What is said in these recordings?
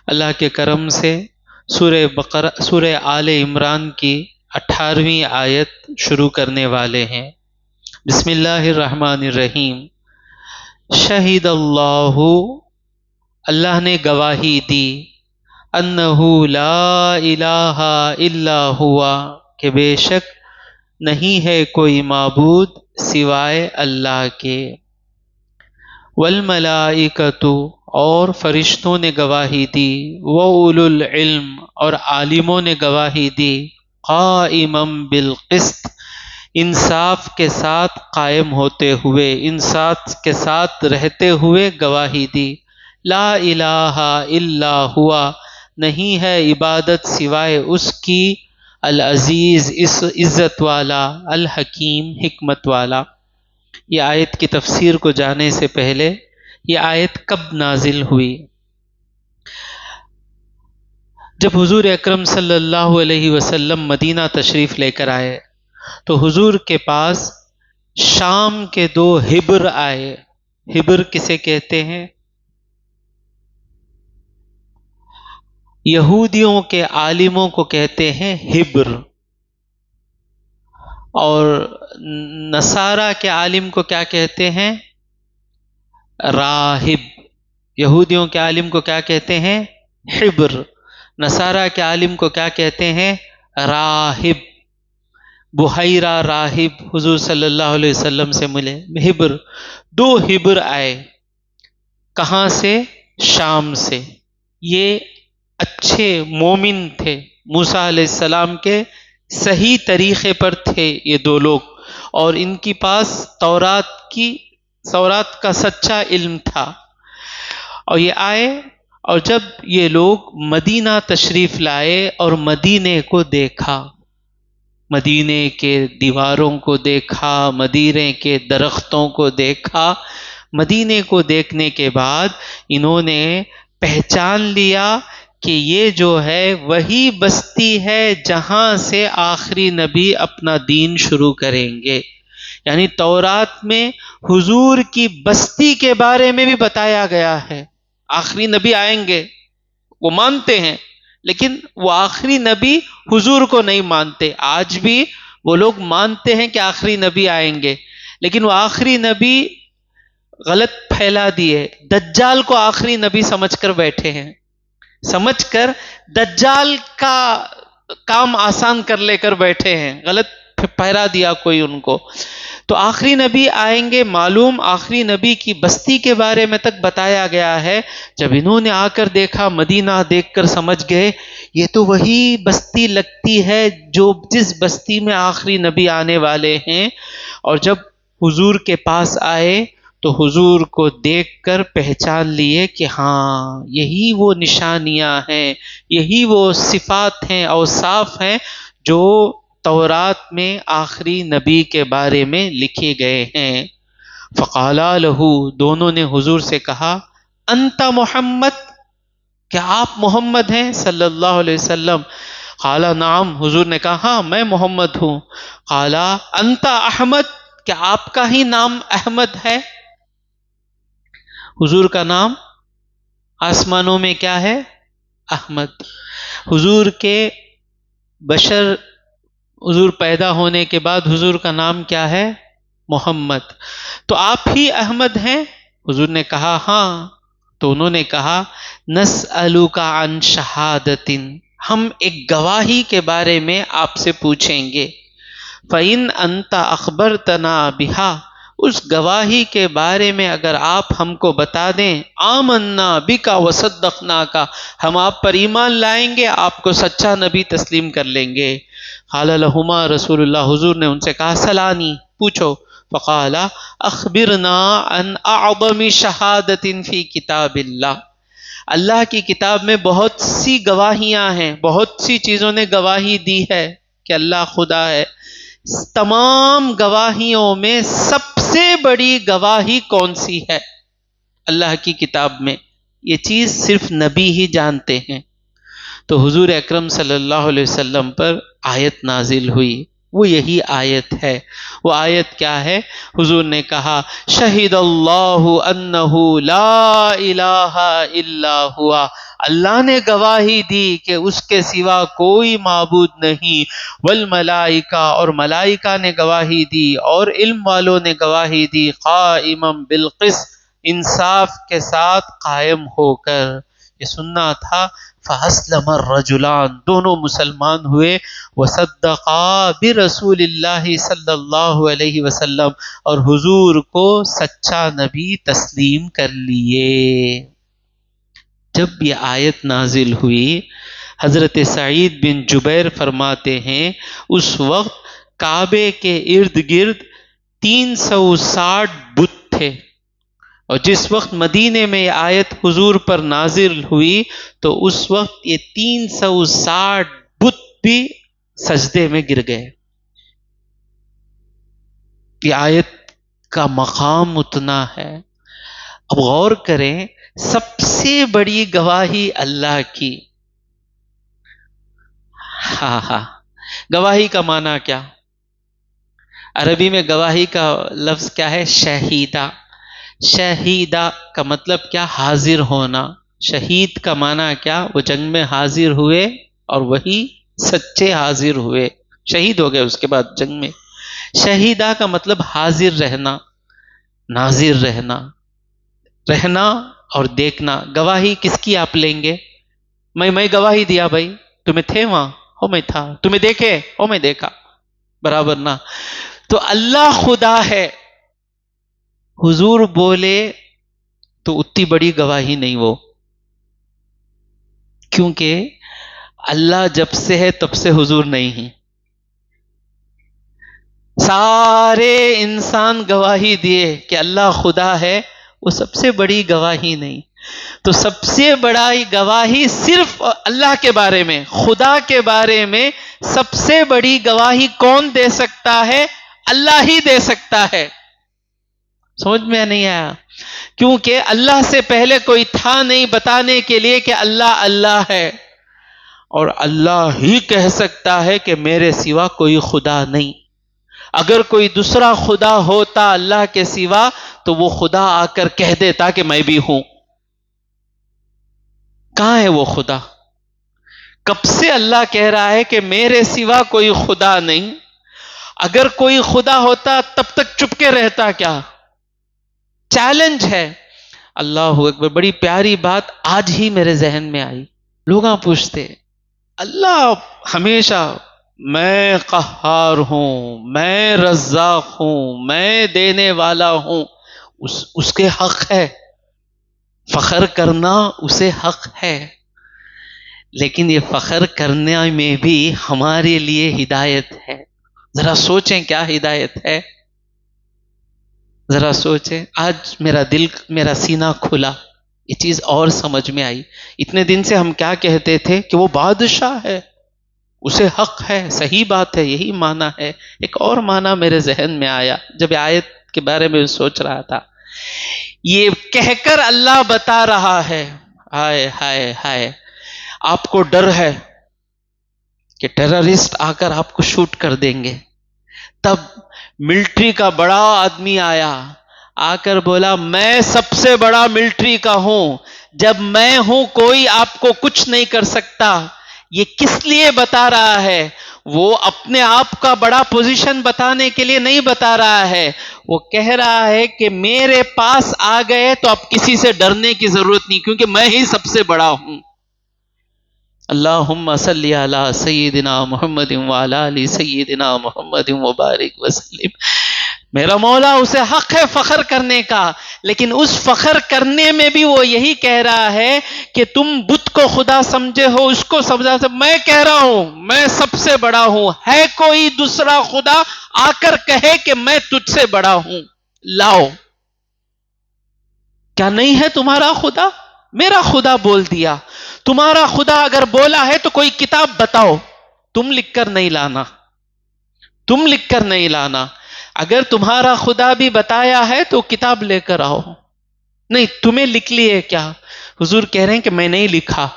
اللہ کے کرم سے سورہ آل عمران کی 18ویں آیت شروع کرنے والے ہیں۔ بسم اللہ الرحمن الرحیم۔ شہید اللہ نے گواہی دی، انہ لا الہ الا ہوا، کہ بے شک نہیں ہے کوئی معبود سوائے اللہ کے، والملائکۃ، اور فرشتوں نے گواہی دی، وَأُولُو العلم، اور عالموں نے گواہی دی، قائما بالقسط، انصاف کے ساتھ قائم ہوتے ہوئے، انصاف کے ساتھ رہتے ہوئے گواہی دی، لا الہ الا ہوا، نہیں ہے عبادت سوائے اس کی، العزیز، اس عزت والا، الحکیم، حکمت والا۔ یہ آیت کی تفسیر کو جانے سے پہلے یہ آیت کب نازل ہوئی؟ جب حضور اکرم صلی اللہ علیہ وسلم مدینہ تشریف لے کر آئے تو حضور کے پاس شام کے 2 ہبر آئے۔ ہبر کسے کہتے ہیں؟ یہودیوں کے عالموں کو کہتے ہیں ہبر، اور نصارہ کے عالم کو کیا کہتے ہیں؟ راہب۔ یہودیوں کے عالم کو کیا کہتے ہیں؟ حبر۔ نصارہ کے عالم کو کیا کہتے ہیں؟ راہب۔ بحیرہ راہب حضور صلی اللہ علیہ وسلم سے ملے، ہبر۔ 2 ہبر آئے، کہاں سے؟ شام سے۔ یہ اچھے مومن تھے، موسیٰ علیہ السلام کے صحیح طریقے پر تھے یہ 2 لوگ، اور ان کے پاس تورات کا سچا علم تھا۔ اور یہ آئے، اور جب یہ لوگ مدینہ تشریف لائے اور مدینے کو دیکھا، مدینے کے دیواروں کو دیکھا، مدینے کے درختوں کو دیکھا، مدینے کو دیکھنے کے بعد انہوں نے پہچان لیا کہ یہ جو ہے وہی بستی ہے جہاں سے آخری نبی اپنا دین شروع کریں گے۔ یعنی تورات میں حضور کی بستی کے بارے میں بھی بتایا گیا ہے، آخری نبی آئیں گے، وہ مانتے ہیں، لیکن وہ آخری نبی حضور کو نہیں مانتے۔ آج بھی وہ لوگ مانتے ہیں کہ آخری نبی آئیں گے، لیکن وہ آخری نبی غلط پھیلا دیے، دجال کو آخری نبی سمجھ کر بیٹھے ہیں، سمجھ کر دجال کا کام آسان کر لے کر بیٹھے ہیں، غلط پھیرا دیا کوئی ان کو۔ تو آخری نبی آئیں گے، معلوم آخری نبی کی بستی کے بارے میں تک بتایا گیا ہے۔ جب انہوں نے آ کر دیکھا، مدینہ دیکھ کر سمجھ گئے یہ تو وہی بستی لگتی ہے جس بستی میں آخری نبی آنے والے ہیں۔ اور جب حضور کے پاس آئے تو حضور کو دیکھ کر پہچان لیے کہ ہاں یہی وہ نشانیاں ہیں، یہی وہ صفات ہیں، اوصاف ہیں جو تورات میں آخری نبی کے بارے میں لکھے گئے ہیں۔ فقالا لہو، دونوں نے حضور سے کہا، انت محمد، کیا آپ محمد ہیں صلی اللہ علیہ وسلم؟ قالا نعم، حضور نے کہا ہاں میں محمد ہوں۔ قالا انت احمد، کیا آپ کا ہی نام احمد ہے؟ حضور کا نام آسمانوں میں کیا ہے؟ احمد۔ حضور کے حضور پیدا ہونے کے بعد حضور کا نام کیا ہے؟ محمد۔ تو آپ ہی احمد ہیں؟ حضور نے کہا ہاں۔ تو انہوں نے کہا نسألک عن شہادۃ، ہم ایک گواہی کے بارے میں آپ سے پوچھیں گے، فَإِنْ أَنْتَ أَخْبَرْتَنَا بِهَا، اس گواہی کے بارے میں اگر آپ ہم کو بتا دیں، آمنا بک وصدقناک، ہم آپ پر ایمان لائیں گے، آپ کو سچا نبی تسلیم کر لیں گے۔ قال لہما رسول اللہ، حضور نے ان سے کہا سلانی، پوچھو۔ فقال اخبرنا عن اعظم شہادۃ فی کتاب اللہ، اللہ کی کتاب میں بہت سی گواہیاں ہیں، بہت سی چیزوں نے گواہی دی ہے کہ اللہ خدا ہے۔ تمام گواہیوں میں سب سے بڑی گواہی کون سی ہے اللہ کی کتاب میں؟ یہ چیز صرف نبی ہی جانتے ہیں۔ تو حضور اکرم صلی اللہ علیہ وسلم پر آیت نازل ہوئی، وہ یہی آیت ہے۔ وہ آیت کیا ہے؟ حضور نے کہا شہید اللہ انہ لا الہ الا ہوا اللہ نے گواہی دی کہ اس کے سوا کوئی معبود نہیں، والملائکہ اور ملائکہ نے گواہی دی، اور علم والوں نے گواہی دی، قائما بالقسط انصاف کے ساتھ قائم ہو کر۔ یہ سننا تھا۔ فَأَسْلَمَ الرَّجُلَانِ دونوں مسلمان ہوئے، وَصَدَّقَا بِرَسُولِ اللَّهِ صلی اللہ علیہ وسلم اور حضور کو سچا نبی تسلیم کر لیے۔ جب یہ آیت نازل ہوئی، حضرت سعید بن جبیر فرماتے ہیں اس وقت کعبے کے ارد گرد 360 بت تھے، اور جس وقت مدینے میں یہ آیت حضور پر نازل ہوئی تو اس وقت یہ 360 بت بھی سجدے میں گر گئے۔ یہ آیت کا مقام اتنا ہے۔ اب غور کریں، سب سے بڑی گواہی اللہ کی۔ ہاں گواہی کا معنی کیا؟ عربی میں گواہی کا لفظ کیا ہے؟ شہیدہ۔ شہیدہ کا مطلب کیا؟ حاضر ہونا۔ شہید کا معنی کیا؟ وہ جنگ میں حاضر ہوئے اور وہی سچے حاضر ہوئے، شہید ہو گئے اس کے بعد جنگ میں۔ شہیدہ کا مطلب حاضر رہنا، ناظر رہنا، رہنا اور دیکھنا۔ گواہی کس کی آپ لیں گے؟ میں گواہی دیا بھائی، تمہیں تھے وہاں؟ ہو میں تھا۔ تمہیں دیکھے؟ ہو میں دیکھا، برابر نہ۔ تو اللہ خدا ہے، حضور بولے تو اتنی بڑی گواہی نہیں وہ، کیونکہ اللہ جب سے ہے تب سے حضور نہیں ہیں۔ سارے انسان گواہی دیے کہ اللہ خدا ہے، وہ سب سے بڑی گواہی نہیں۔ تو سب سے بڑا گواہی صرف اللہ کے بارے میں، خدا کے بارے میں سب سے بڑی گواہی کون دے سکتا ہے؟ اللہ ہی دے سکتا ہے۔ سمجھ میں نہیں آیا؟ کیونکہ اللہ سے پہلے کوئی تھا نہیں بتانے کے لیے کہ اللہ اللہ ہے، اور اللہ ہی کہہ سکتا ہے کہ میرے سوا کوئی خدا نہیں۔ اگر کوئی دوسرا خدا ہوتا اللہ کے سوا تو وہ خدا آ کر کہہ دیتا کہ میں بھی ہوں۔ کہاں ہے وہ خدا؟ کب سے اللہ کہہ رہا ہے کہ میرے سوا کوئی خدا نہیں؟ اگر کوئی خدا ہوتا تب تک چپ کے رہتا کیا؟ چیلنج ہے۔ اللہ اکبر، بڑی پیاری بات آج ہی میرے ذہن میں آئی۔ لوگ پوچھتے اللہ ہمیشہ میں قہار ہوں، میں رزاق ہوں، میں دینے والا ہوں، اس کے حق ہے، فخر کرنا اسے حق ہے، لیکن یہ فخر کرنے میں بھی ہمارے لیے ہدایت ہے۔ ذرا سوچیں کیا ہدایت ہے، ذرا سوچیں۔ آج میرا دل، میرا سینہ کھلا، یہ چیز اور سمجھ میں آئی۔ اتنے دن سے ہم کیا کہتے تھے کہ وہ بادشاہ ہے، اسے حق ہے، صحیح بات ہے، یہی معنی ہے۔ ایک اور معنی میرے ذہن میں آیا جب آیت کے بارے میں سوچ رہا تھا۔ یہ کہہ کر اللہ بتا رہا ہے، ہائے ہائے ہائے، آپ کو ڈر ہے کہ ٹیررسٹ آ کر آپ کو شوٹ کر دیں گے، تب ملٹری کا بڑا آدمی آیا، آ کر بولا میں سب سے بڑا ملٹری کا ہوں، جب میں ہوں کوئی آپ کو کچھ نہیں کر سکتا۔ یہ کس لیے بتا رہا ہے؟ وہ اپنے آپ کا بڑا پوزیشن بتانے کے لیے نہیں بتا رہا ہے، وہ کہہ رہا ہے کہ میرے پاس آ گئے تو اب کسی سے ڈرنے کی ضرورت نہیں، کیونکہ میں ہی سب سے بڑا ہوں۔ اللہم صلی علی سیدنا محمد وعلی آل سیدنا محمد وبارک وسلم۔ میرا مولا اسے حق ہے فخر کرنے کا، لیکن اس فخر کرنے میں بھی وہ یہی کہہ رہا ہے کہ تم بت کو خدا سمجھے ہو، اس کو سمجھا، میں کہہ رہا ہوں میں سب سے بڑا ہوں، ہے کوئی دوسرا خدا آ کر کہے کہ میں تجھ سے بڑا ہوں، لاؤ۔ کیا نہیں ہے تمہارا خدا؟ میرا خدا بول دیا۔ تمہارا خدا اگر بولا ہے تو کوئی کتاب بتاؤ، تم لکھ کر نہیں لانا، تم لکھ کر نہیں لانا۔ اگر تمہارا خدا بھی بتایا ہے تو کتاب لے کر آؤ۔ نہیں، تمہیں لکھ لیے کیا؟ حضور کہہ رہے ہیں کہ میں نہیں لکھا،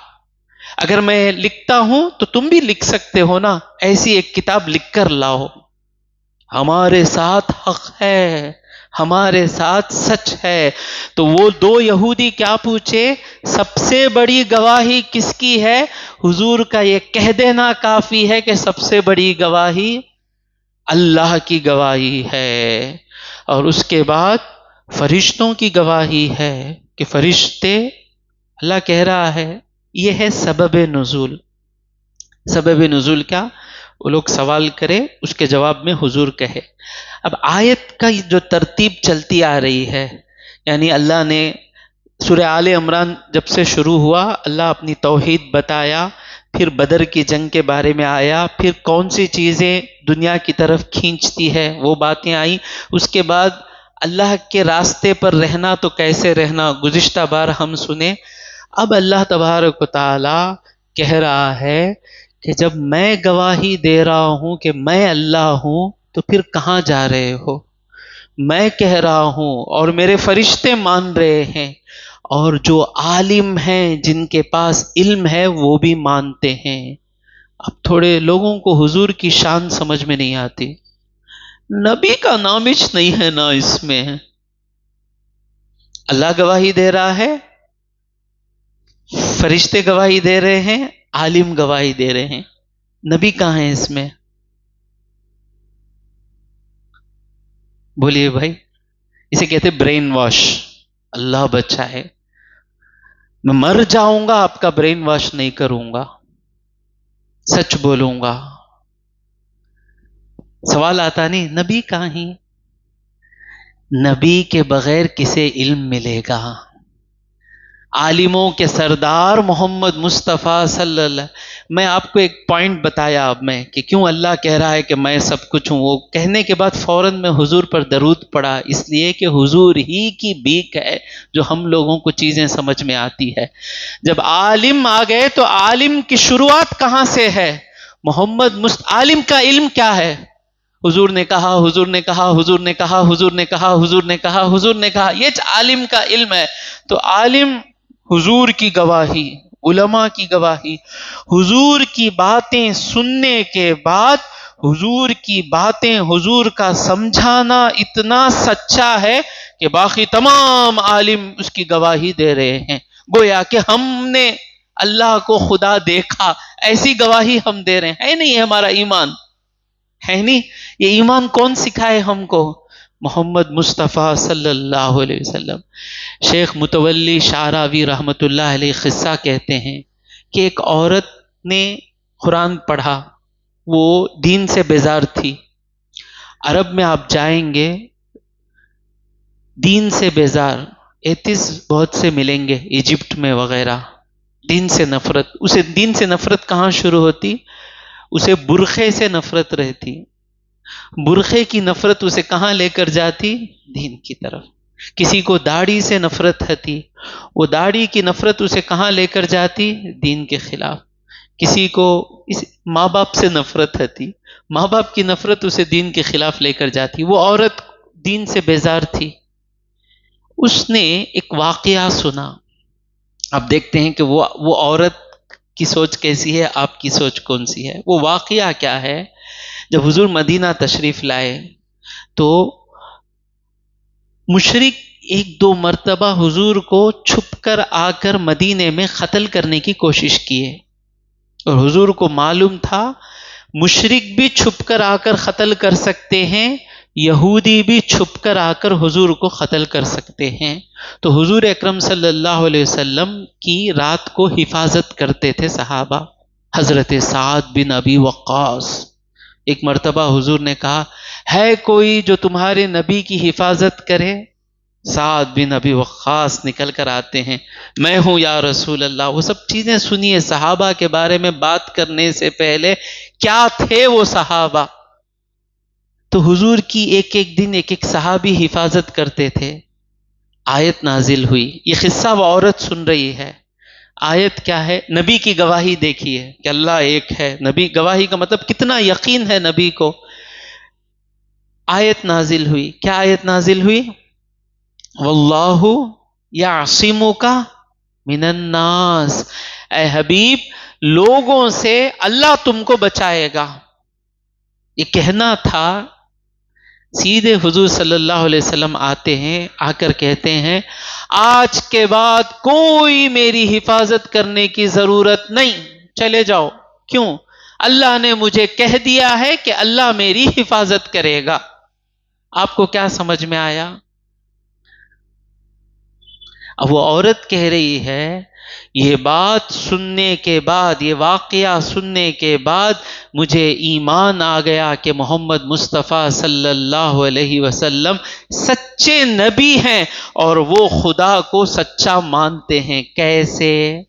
اگر میں لکھتا ہوں تو تم بھی لکھ سکتے ہو نا، ایسی ایک کتاب لکھ کر لاؤ۔ ہمارے ساتھ حق ہے، ہمارے ساتھ سچ ہے۔ تو وہ دو یہودی کیا پوچھے؟ سب سے بڑی گواہی کس کی ہے؟ حضور کا یہ کہہ دینا کافی ہے کہ سب سے بڑی گواہی اللہ کی گواہی ہے، اور اس کے بعد فرشتوں کی گواہی ہے کہ فرشتے، اللہ کہہ رہا ہے یہ ہے سبب نزول۔ سبب نزول کیا؟ وہ لوگ سوال کرے، اس کے جواب میں حضور کہے۔ اب آیت کا جو ترتیب چلتی آ رہی ہے، یعنی اللہ نے سورہ آل عمران جب سے شروع ہوا، اللہ اپنی توحید بتایا، پھر بدر کی جنگ کے بارے میں آیا، پھر کون سی چیزیں دنیا کی طرف کھینچتی ہے وہ باتیں آئیں، اس کے بعد اللہ کے راستے پر رہنا تو کیسے رہنا گزشتہ بار ہم سنے۔ اب اللہ تبارک و تعالی کہہ رہا ہے کہ جب میں گواہی دے رہا ہوں کہ میں اللہ ہوں تو پھر کہاں جا رہے ہو؟ میں کہہ رہا ہوں اور میرے فرشتے مان رہے ہیں، اور جو عالم ہیں جن کے پاس علم ہے وہ بھی مانتے ہیں۔ اب تھوڑے لوگوں کو حضور کی شان سمجھ میں نہیں آتی، نبی کا نامش نہیں ہے نا اس میں۔ اللہ گواہی دے رہا ہے، فرشتے گواہی دے رہے ہیں، عالم گواہی دے رہے ہیں، نبی کہاں ہے اس میں؟ بولیے بھائی، اسے کہتے برین واش۔ اللہ بچائے، میں مر جاؤں گا آپ کا برین واش نہیں کروں گا، سچ بولوں گا۔ سوال آتا نہیں نبی کہاں ہی؟ نبی کے بغیر کسے علم ملے گا؟ عالموں کے سردار محمد مصطفیٰ صلی اللہ۔ میں آپ کو ایک پوائنٹ بتایا اب میں کہ کیوں اللہ کہہ رہا ہے کہ میں سب کچھ ہوں، وہ کہنے کے بعد فوراً میں حضور پر درود پڑھا، اس لیے کہ حضور ہی کی بیک ہے جو ہم لوگوں کو چیزیں سمجھ میں آتی ہے۔ جب عالم آ گئے تو عالم کی شروعات کہاں سے ہے؟ عالم کا علم کیا ہے؟ حضور نے کہا، حضور نے کہا، حضور نے کہا، حضور نے کہا، حضور نے کہا، حضور نے کہا، یہ عالم کا علم ہے۔ تو عالم حضور کی گواہی، علماء کی گواہی، حضور کی باتیں سننے کے بعد حضور کی باتیں، حضور کا سمجھانا اتنا سچا ہے کہ باقی تمام عالم اس کی گواہی دے رہے ہیں، گویا کہ ہم نے اللہ کو خدا دیکھا، ایسی گواہی ہم دے رہے ہیں۔ ہے نہیں ہمارا ایمان؟ ہے نہیں؟ یہ ایمان کون سکھائے ہم کو؟ محمد مصطفیٰ صلی اللہ علیہ وسلم۔ شیخ متولی شعراوی رحمۃ اللہ علیہ قصہ کہتے ہیں کہ ایک عورت نے قرآن پڑھا، وہ دین سے بیزار تھی۔ عرب میں آپ جائیں گے، دین سے بیزار ایتھس بہت سے ملیں گے، ایجپٹ میں وغیرہ۔ دین سے نفرت، اسے دین سے نفرت کہاں شروع ہوتی؟ اسے برقعے سے نفرت رہتی، برقعے کی نفرت اسے کہاں لے کر جاتی؟ دین کی طرف۔ کسی کو داڑھی سے نفرت ہوتی، وہ داڑھی کی نفرت اسے کہاں لے کر جاتی؟ دین کے خلاف۔ کسی کو ماں باپ سے نفرت ہوتی، ماں باپ کی نفرت اسے دین کے خلاف لے کر جاتی۔ وہ عورت دین سے بیزار تھی، اس نے ایک واقعہ سنا۔ اب دیکھتے ہیں کہ وہ عورت کی سوچ کیسی ہے، آپ کی سوچ کون سی ہے۔ وہ واقعہ کیا ہے؟ جب حضور مدینہ تشریف لائے تو مشرک ایک دو مرتبہ حضور کو چھپ کر آ کر مدینے میں قتل کرنے کی کوشش کیے، اور حضور کو معلوم تھا مشرک بھی چھپ کر آ کر قتل کر سکتے ہیں، یہودی بھی چھپ کر آ کر حضور کو قتل کر سکتے ہیں۔ تو حضور اکرم صلی اللہ علیہ وسلم کی رات کو حفاظت کرتے تھے صحابہ۔ حضرت سعد بن ابی وقاص، ایک مرتبہ حضور نے کہا ہے کوئی جو تمہارے نبی کی حفاظت کرے؟ سعد بن ابی وقاص نکل کر آتے ہیں، میں ہوں یا رسول اللہ۔ وہ سب چیزیں سنیے، صحابہ کے بارے میں بات کرنے سے پہلے کیا تھے وہ صحابہ۔ تو حضور کی ایک ایک دن ایک ایک صحابی حفاظت کرتے تھے۔ آیت نازل ہوئی، یہ قصہ وہ عورت سن رہی ہے۔ آیت کیا ہے؟ نبی کی گواہی دیکھیے کہ اللہ ایک ہے۔ نبی گواہی کا مطلب کتنا یقین ہے نبی کو۔ آیت نازل ہوئی، کیا آیت نازل ہوئی؟ واللہ یعصمک من الناس، اے حبیب لوگوں سے اللہ تم کو بچائے گا۔ یہ کہنا تھا سیدھے حضور صلی اللہ علیہ وسلم آتے ہیں، آ کر کہتے ہیں آج کے بعد کوئی میری حفاظت کرنے کی ضرورت نہیں، چلے جاؤ۔ کیوں؟ اللہ نے مجھے کہہ دیا ہے کہ اللہ میری حفاظت کرے گا۔ آپ کو کیا سمجھ میں آیا؟ اب وہ عورت کہہ رہی ہے یہ بات سننے کے بعد، یہ واقعہ سننے کے بعد مجھے ایمان آ گیا کہ محمد مصطفیٰ صلی اللہ علیہ وسلم سچے نبی ہیں اور وہ خدا کو سچا مانتے ہیں۔ کیسے؟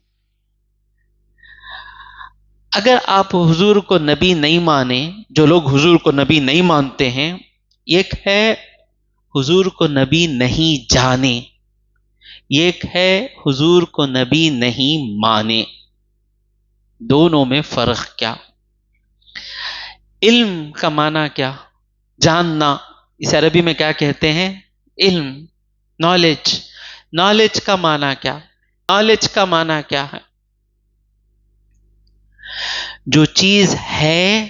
اگر آپ حضور کو نبی نہیں مانیں، جو لوگ حضور کو نبی نہیں مانتے ہیں، ایک ہے حضور کو نبی نہیں جانے، ایک ہے حضور کو نبی نہیں مانے۔ دونوں میں فرق کیا؟ علم کا معنی کیا؟ جاننا۔ اس عربی میں کیا کہتے ہیں؟ علم، نالج۔ نالج کا معنی کیا؟ نالج کا معنی کیا ہے؟ جو چیز ہے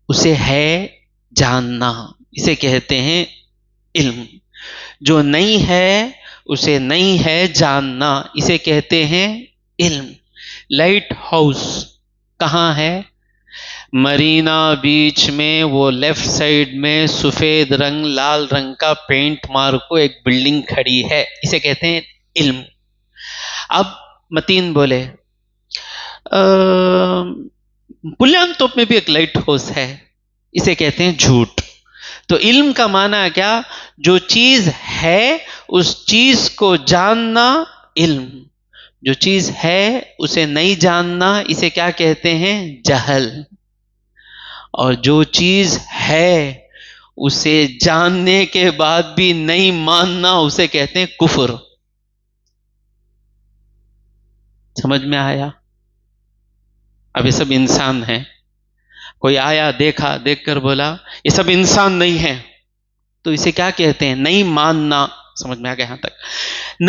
اسے ہے جاننا، اسے کہتے ہیں علم۔ جو نہیں ہے اسے نہیں ہے جاننا، اسے کہتے ہیں علم۔ لائٹ ہاؤس کہاں ہے؟ مرینا بیچ میں، وہ لیفٹ سائڈ میں سفید رنگ لال رنگ کا پینٹ مار کو ایک بلڈنگ کھڑی ہے، اسے کہتے ہیں علم۔ اب متین بولے بلیان توپ میں بھی ایک لائٹ ہاؤس ہے، اسے کہتے ہیں جھوٹ۔ تو علم کا معنی کیا؟ جو چیز ہے اس چیز کو جاننا علم، جو چیز ہے اسے نہیں جاننا اسے کیا کہتے ہیں؟ جہل۔ اور جو چیز ہے اسے جاننے کے بعد بھی نہیں ماننا اسے کہتے ہیں کفر۔ سمجھ میں آیا؟ اب یہ سب انسان ہیں، کوئی آیا دیکھا، دیکھ کر بولا یہ سب انسان نہیں ہیں، تو اسے کیا کہتے ہیں؟ نہیں ماننا۔ سمجھ میں آ گیا یہاں تک؟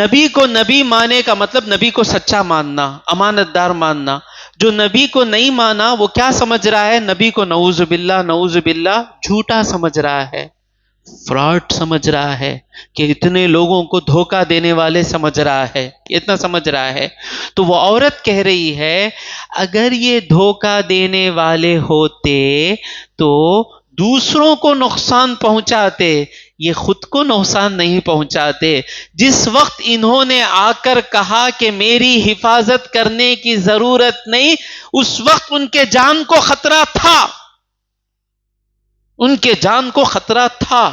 نبی کو نبی مانے کا مطلب نبی کو سچا ماننا، امانت دار ماننا۔ جو نبی کو نہیں مانا وہ کیا سمجھ رہا ہے؟ نبی کو نعوذ باللہ نعوذ باللہ جھوٹا سمجھ رہا ہے، فراڈ سمجھ رہا ہے، کہ اتنے لوگوں کو دھوکہ دینے والے سمجھ رہا ہے، اتنا سمجھ رہا ہے۔ تو وہ عورت کہہ رہی ہے اگر یہ دھوکہ دینے والے ہوتے تو دوسروں کو نقصان پہنچاتے، یہ خود کو نقصان نہیں پہنچاتے۔ جس وقت انہوں نے آ کر کہا کہ میری حفاظت کرنے کی ضرورت نہیں، اس وقت ان کے جان کو خطرہ تھا، ان کے جان کو خطرہ تھا۔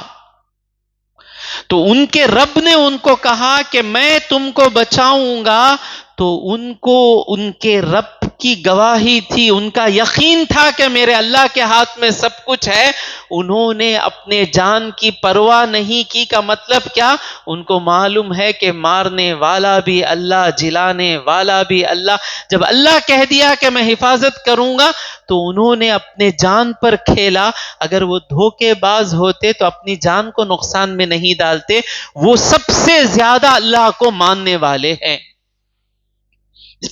تو ان کے رب نے ان کو کہا کہ میں تم کو بچاؤں گا، تو ان کو ان کے رب کی گواہی تھی، ان کا یقین تھا کہ میرے اللہ کے ہاتھ میں سب کچھ ہے۔ انہوں نے اپنے جان کی پرواہ نہیں کی کا مطلب کیا؟ ان کو معلوم ہے کہ مارنے والا بھی اللہ، جلانے والا بھی اللہ۔ جب اللہ کہہ دیا کہ میں حفاظت کروں گا تو انہوں نے اپنے جان پر کھیلا۔ اگر وہ دھوکے باز ہوتے تو اپنی جان کو نقصان میں نہیں ڈالتے۔ وہ سب سے زیادہ اللہ کو ماننے والے ہیں۔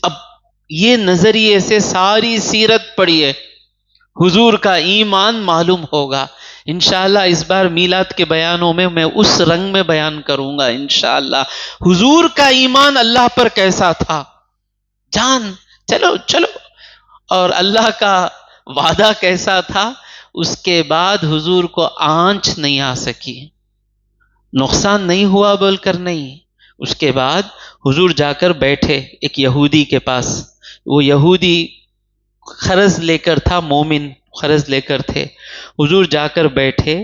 اب یہ نظریے سے ساری سیرت پڑھیے، حضور کا ایمان معلوم ہوگا۔ انشاءاللہ اس بار میلاد کے بیانوں میں میں اس رنگ میں بیان کروں گا انشاءاللہ، حضور کا ایمان اللہ پر کیسا تھا۔ جان چلو چلو، اور اللہ کا وعدہ کیسا تھا۔ اس کے بعد حضور کو آنچ نہیں آ سکی، نقصان نہیں ہوا بول کر نہیں۔ اس کے بعد حضور جا کر بیٹھے ایک یہودی کے پاس، وہ یہودی قرض لے کر تھا، مومن قرض لے کر تھے۔ حضور جا کر بیٹھے،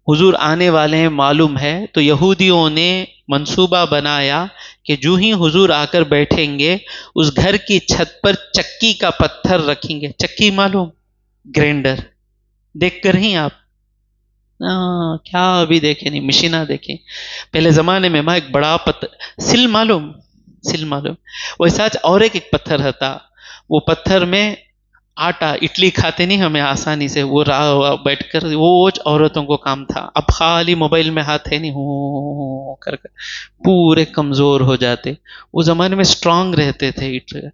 حضور آنے والے ہیں معلوم ہے، تو یہودیوں نے منصوبہ بنایا کہ جو ہی حضور آ کر بیٹھیں گے اس گھر کی چھت پر چکی کا پتھر رکھیں گے۔ چکی معلوم؟ گرینڈر دیکھ کر ہی آپ کیا ابھی دیکھیں نہیں، مشینہ دیکھیں۔ پہلے زمانے میں ایک بڑا پتھر، سل معلوم؟ سل معلوم؟ ویسا اور ایک پتھر تھا، وہ پتھر میں آٹا اڈلی کھاتے نہیں ہمیں آسانی سے، وہ بیٹھ کر وہ عورتوں کو کام تھا۔ اب خالی موبائل میں ہاتھ ہے نہیں، ہو کر پورے کمزور ہو جاتے۔ وہ زمانے میں سٹرونگ رہتے تھے اڈلی۔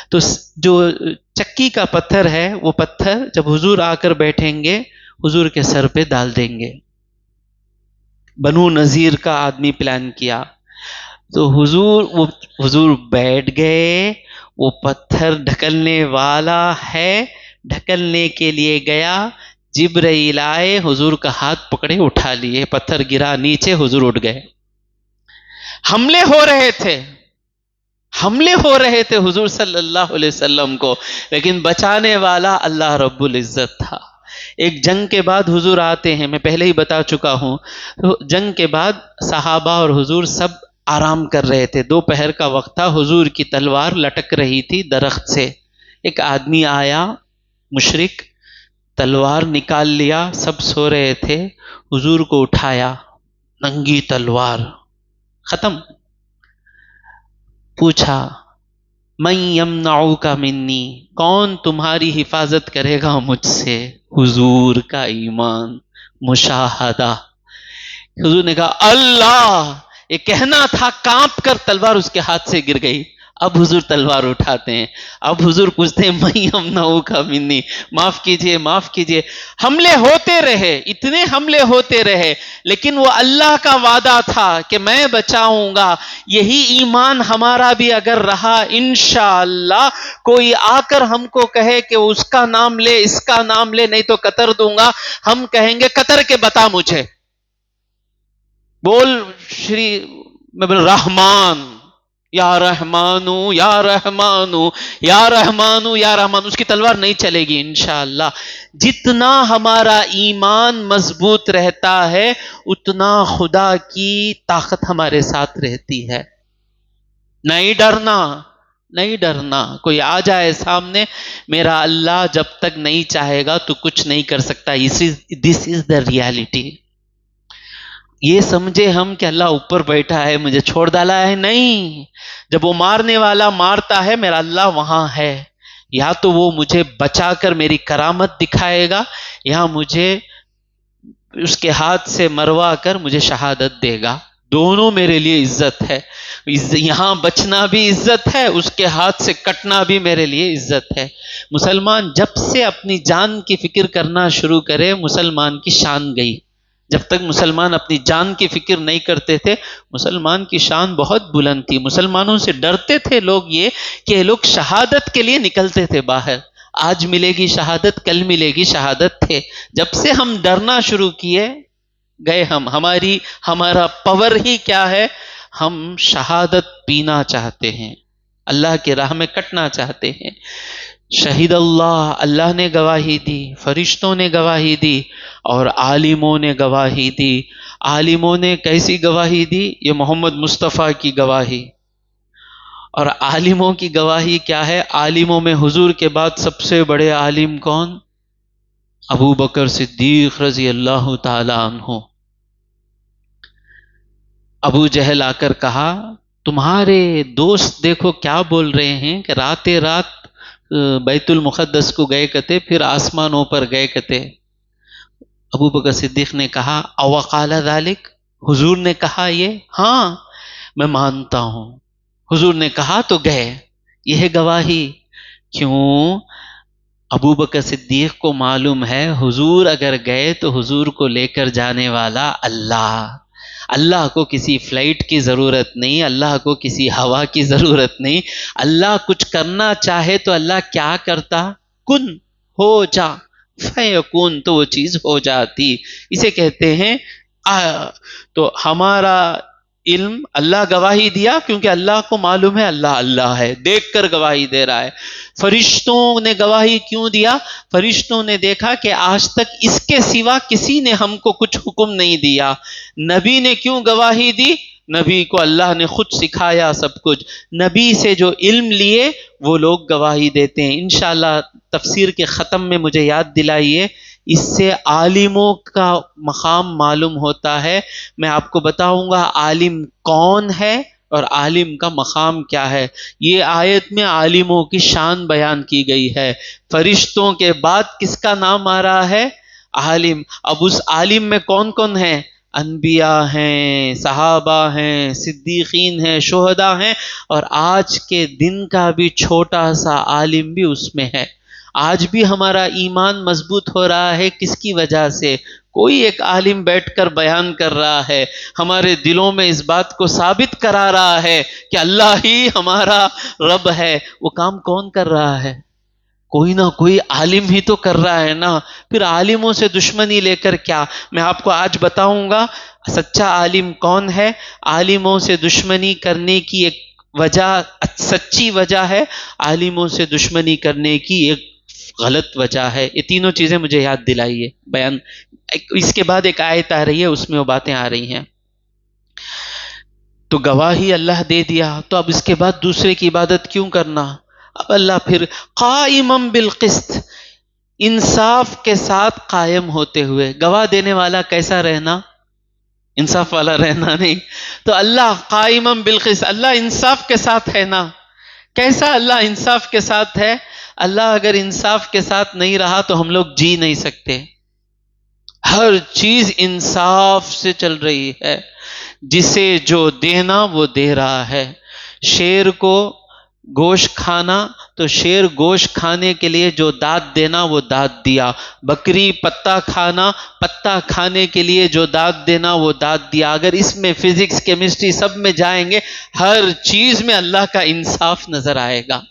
تو جو چکی کا پتھر ہے، وہ پتھر جب حضور آ کر بیٹھیں گے حضور کے سر پہ ڈال دیں گے۔ بنو نذیر کا آدمی پلان کیا، تو حضور بیٹھ گئے، وہ پتھر ڈھکلنے والا ہے، ڈھکلنے کے لیے گیا، جبرائیل آئے، حضور کا ہاتھ پکڑے اٹھا لیے، پتھر گرا نیچے، حضور اٹھ گئے۔ حملے ہو رہے تھے، حملے ہو رہے تھے حضور صلی اللہ علیہ وسلم کو، لیکن بچانے والا اللہ رب العزت تھا۔ ایک جنگ کے بعد حضور آتے ہیں، میں پہلے ہی بتا چکا ہوں، تو جنگ کے بعد صحابہ اور حضور سب آرام کر رہے تھے، دوپہر کا وقت تھا، حضور کی تلوار لٹک رہی تھی درخت سے۔ ایک آدمی آیا مشرک، تلوار نکال لیا، سب سو رہے تھے، حضور کو اٹھایا، ننگی تلوار، ختم۔ پوچھا من یمنعک منی، کون تمہاری حفاظت کرے گا مجھ سے؟ حضور کا ایمان، مشاہدہ۔ حضور نے کہا اللہ، یہ کہنا تھا، کانپ کر تلوار اس کے ہاتھ سے گر گئی۔ اب حضور تلوار اٹھاتے ہیں، اب حضور پوچھتے ہیں من یمنعک منی، معاف کیجئے، معاف کیجئے۔ حملے ہوتے رہے، اتنے حملے ہوتے رہے، لیکن وہ اللہ کا وعدہ تھا کہ میں بچاؤں گا۔ یہی ایمان ہمارا بھی اگر رہا، انشاءاللہ کوئی آ کر ہم کو کہے کہ اس کا نام لے، اس کا نام لے، نہیں تو قطر دوں گا، ہم کہیں گے قطر کے بتا مجھے، بول شری رحمان، یا رحمانو یا رحمانو یا رحمانو یا رحمان، اس کی تلوار نہیں چلے گی انشاءاللہ۔ جتنا ہمارا ایمان مضبوط رہتا ہے، اتنا خدا کی طاقت ہمارے ساتھ رہتی ہے۔ نہیں ڈرنا، نہیں ڈرنا، کوئی آ جائے سامنے، میرا اللہ جب تک نہیں چاہے گا تو کچھ نہیں کر سکتا۔ دس از دا ریالٹی۔ یہ سمجھے ہم کہ اللہ اوپر بیٹھا ہے، مجھے چھوڑ ڈالا ہے، نہیں۔ جب وہ مارنے والا مارتا ہے، میرا اللہ وہاں ہے، یا تو وہ مجھے بچا کر میری کرامت دکھائے گا، یا مجھے اس کے ہاتھ سے مروا کر مجھے شہادت دے گا۔ دونوں میرے لیے عزت ہے، یہاں بچنا بھی عزت ہے، اس کے ہاتھ سے کٹنا بھی میرے لیے عزت ہے۔ مسلمان جب سے اپنی جان کی فکر کرنا شروع کرے، مسلمان کی شان گئی۔ جب تک مسلمان اپنی جان کی فکر نہیں کرتے تھے، مسلمان کی شان بہت بلند تھی، مسلمانوں سے ڈرتے تھے لوگ، یہ کہ لوگ شہادت کے لیے نکلتے تھے باہر، آج ملے گی شہادت، کل ملے گی شہادت تھے۔ جب سے ہم ڈرنا شروع کیے گئے، ہمارا پاور ہی کیا ہے؟ ہم شہادت پینا چاہتے ہیں، اللہ کی راہ میں کٹنا چاہتے ہیں۔ شہید اللہ، اللہ نے گواہی دی، فرشتوں نے گواہی دی، اور عالموں نے گواہی دی۔ عالموں نے کیسی گواہی دی؟ یہ محمد مصطفیٰ کی گواہی۔ اور عالموں کی گواہی کیا ہے؟ عالموں میں حضور کے بعد سب سے بڑے عالم کون؟ ابو بکر صدیق رضی اللہ تعالی عنہ۔ ابو جہل آ کر کہا تمہارے دوست دیکھو کیا بول رہے ہیں کہ رات بیت المقدس کو گئے کتے، پھر آسمانوں پر گئے کتے۔ ابو بکر صدیق نے کہا او قال ذلک، حضور نے کہا یہ؟ ہاں میں مانتا ہوں، حضور نے کہا تو گئے۔ یہ ہے گواہی۔ کیوں؟ ابو بکر صدیق کو معلوم ہے حضور اگر گئے تو حضور کو لے کر جانے والا اللہ۔ اللہ کو کسی فلائٹ کی ضرورت نہیں، اللہ کو کسی ہوا کی ضرورت نہیں۔ اللہ کچھ کرنا چاہے تو اللہ کیا کرتا؟ کن، ہو جا، فیکون، تو وہ چیز ہو جاتی۔ اسے کہتے ہیں تو ہمارا علم، اللہ گواہی دیا کیونکہ اللہ کو معلوم ہے اللہ اللہ ہے، دیکھ کر گواہی دے رہا ہے۔ فرشتوں نے گواہی کیوں دیا؟ فرشتوں نے دیکھا کہ آج تک اس کے سوا کسی نے ہم کو کچھ حکم نہیں دیا۔ نبی نے کیوں گواہی دی؟ نبی کو اللہ نے خود سکھایا سب کچھ، نبی سے جو علم لیے وہ لوگ گواہی دیتے ہیں۔ انشاءاللہ تفسیر کے ختم میں مجھے یاد دلائیے، اس سے عالموں کا مقام معلوم ہوتا ہے۔ میں آپ کو بتاؤں گا عالم کون ہے اور عالم کا مقام کیا ہے۔ یہ آیت میں عالموں کی شان بیان کی گئی ہے۔ فرشتوں کے بعد کس کا نام آ رہا ہے؟ عالم۔ اب اس عالم میں کون کون ہیں؟ انبیاء ہیں، صحابہ ہیں، صدیقین ہیں، شہداء ہیں، اور آج کے دن کا بھی چھوٹا سا عالم بھی اس میں ہے۔ آج بھی ہمارا ایمان مضبوط ہو رہا ہے کس کی وجہ سے؟ کوئی ایک عالم بیٹھ کر بیان کر رہا ہے، ہمارے دلوں میں اس بات کو ثابت کرا رہا ہے کہ اللہ ہی ہمارا رب ہے، وہ کام کون کر رہا ہے؟ کوئی نہ کوئی عالم ہی تو کر رہا ہے نا۔ پھر عالموں سے دشمنی لے کر کیا؟ میں آپ کو آج بتاؤں گا سچا عالم کون ہے۔ عالموں سے دشمنی کرنے کی ایک وجہ، سچی وجہ ہے، عالموں سے دشمنی کرنے کی ایک غلط وجہ ہے۔ یہ تینوں چیزیں مجھے یاد دلائیے بیان۔ اس کے بعد ایک آیت آ رہی ہے، اس میں وہ باتیں آ رہی ہیں۔ تو گواہی اللہ دے دیا، تو اب اس کے بعد دوسرے کی عبادت کیوں کرنا؟ اب اللہ پھر قائمم بالقسط، انصاف کے ساتھ قائم ہوتے ہوئے۔ گواہ دینے والا کیسا رہنا؟ انصاف والا رہنا نہیں۔ تو اللہ قائمم بالقسط، اللہ انصاف کے ساتھ ہے نا۔ کیسا اللہ انصاف کے ساتھ ہے؟ اللہ اگر انصاف کے ساتھ نہیں رہا تو ہم لوگ جی نہیں سکتے۔ ہر چیز انصاف سے چل رہی ہے، جسے جو دینا وہ دے رہا ہے۔ شیر کو گوشت کھانا تو شیر گوشت کھانے کے لیے جو داد دینا وہ داد دیا، بکری پتا کھانا، پتا کھانے کے لیے جو داد دینا وہ داد دیا۔ اگر اس میں فزکس کیمسٹری سب میں جائیں گے، ہر چیز میں اللہ کا انصاف نظر آئے گا،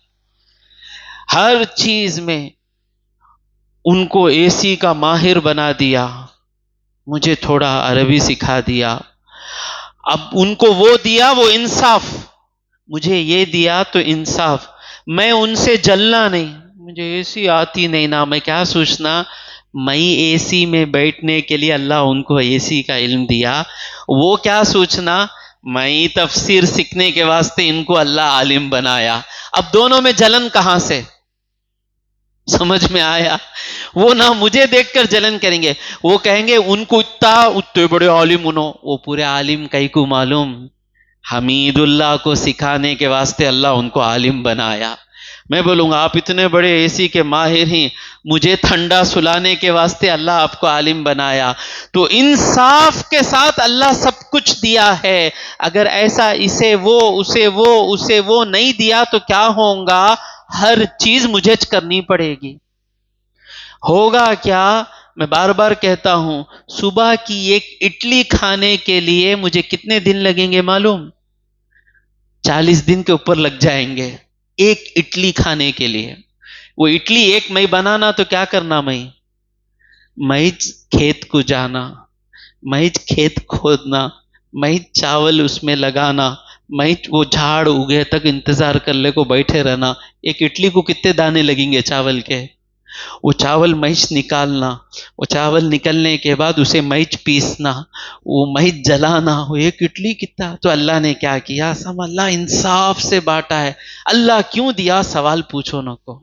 ہر چیز میں۔ ان کو اے سی کا ماہر بنا دیا، مجھے تھوڑا عربی سکھا دیا۔ اب ان کو وہ دیا وہ انصاف، مجھے یہ دیا تو انصاف۔ میں ان سے جلنا نہیں، مجھے اے سی آتی نہیں نا، میں کیا سوچنا میں اے سی میں بیٹھنے کے لیے اللہ ان کو اے سی کا علم دیا، وہ کیا سوچنا میں تفسیر سیکھنے کے واسطے ان کو اللہ عالم بنایا۔ اب دونوں میں جلن کہاں سے؟ سمجھ میں آیا؟ وہ نہ مجھے دیکھ کر جلن کریں گے، وہ کہیں گے ان کو اتنے بڑے عالم انہوں، وہ پورے عالم کئی کو معلوم، حمید اللہ کو سکھانے کے واسطے اللہ ان کو عالم بنایا۔ میں بولوں گا آپ اتنے بڑے اے سی کے ماہر ہیں، مجھے ٹھنڈا سلانے کے واسطے اللہ آپ کو عالم بنایا۔ تو انصاف کے ساتھ اللہ سب کچھ دیا ہے۔ اگر ایسا اسے وہ نہیں دیا تو کیا ہوگا؟ ہر چیز مجھے کرنی پڑے گی۔ ہوگا کیا؟ میں بار بار کہتا ہوں، صبح کی ایک اڈلی کھانے کے لیے مجھے کتنے دن لگیں گے معلوم؟ 40 دن کے اوپر لگ جائیں گے ایک اڈلی کھانے کے لیے۔ وہ اڈلی ایک میں بنانا تو کیا کرنا، میں کھیت کو جانا، میں کھیت کھودنا، میں چاول اس میں لگانا، میں وہ جھاڑ اگے تک انتظار کر لے کو بیٹھے رہنا۔ ایک اڈلی کو کتنے دانے لگیں گے چاول کے؟ وہ چاول میچ نکالنا، وہ چاول نکلنے کے بعد اسے میچ پیسنا، وہ میچ جلانا، وہ ایک اڈلی کتنا؟ تو اللہ نے کیا کیا؟ سب اللہ انصاف سے بانٹا ہے۔ اللہ کیوں دیا؟ سوال پوچھو نہ کو،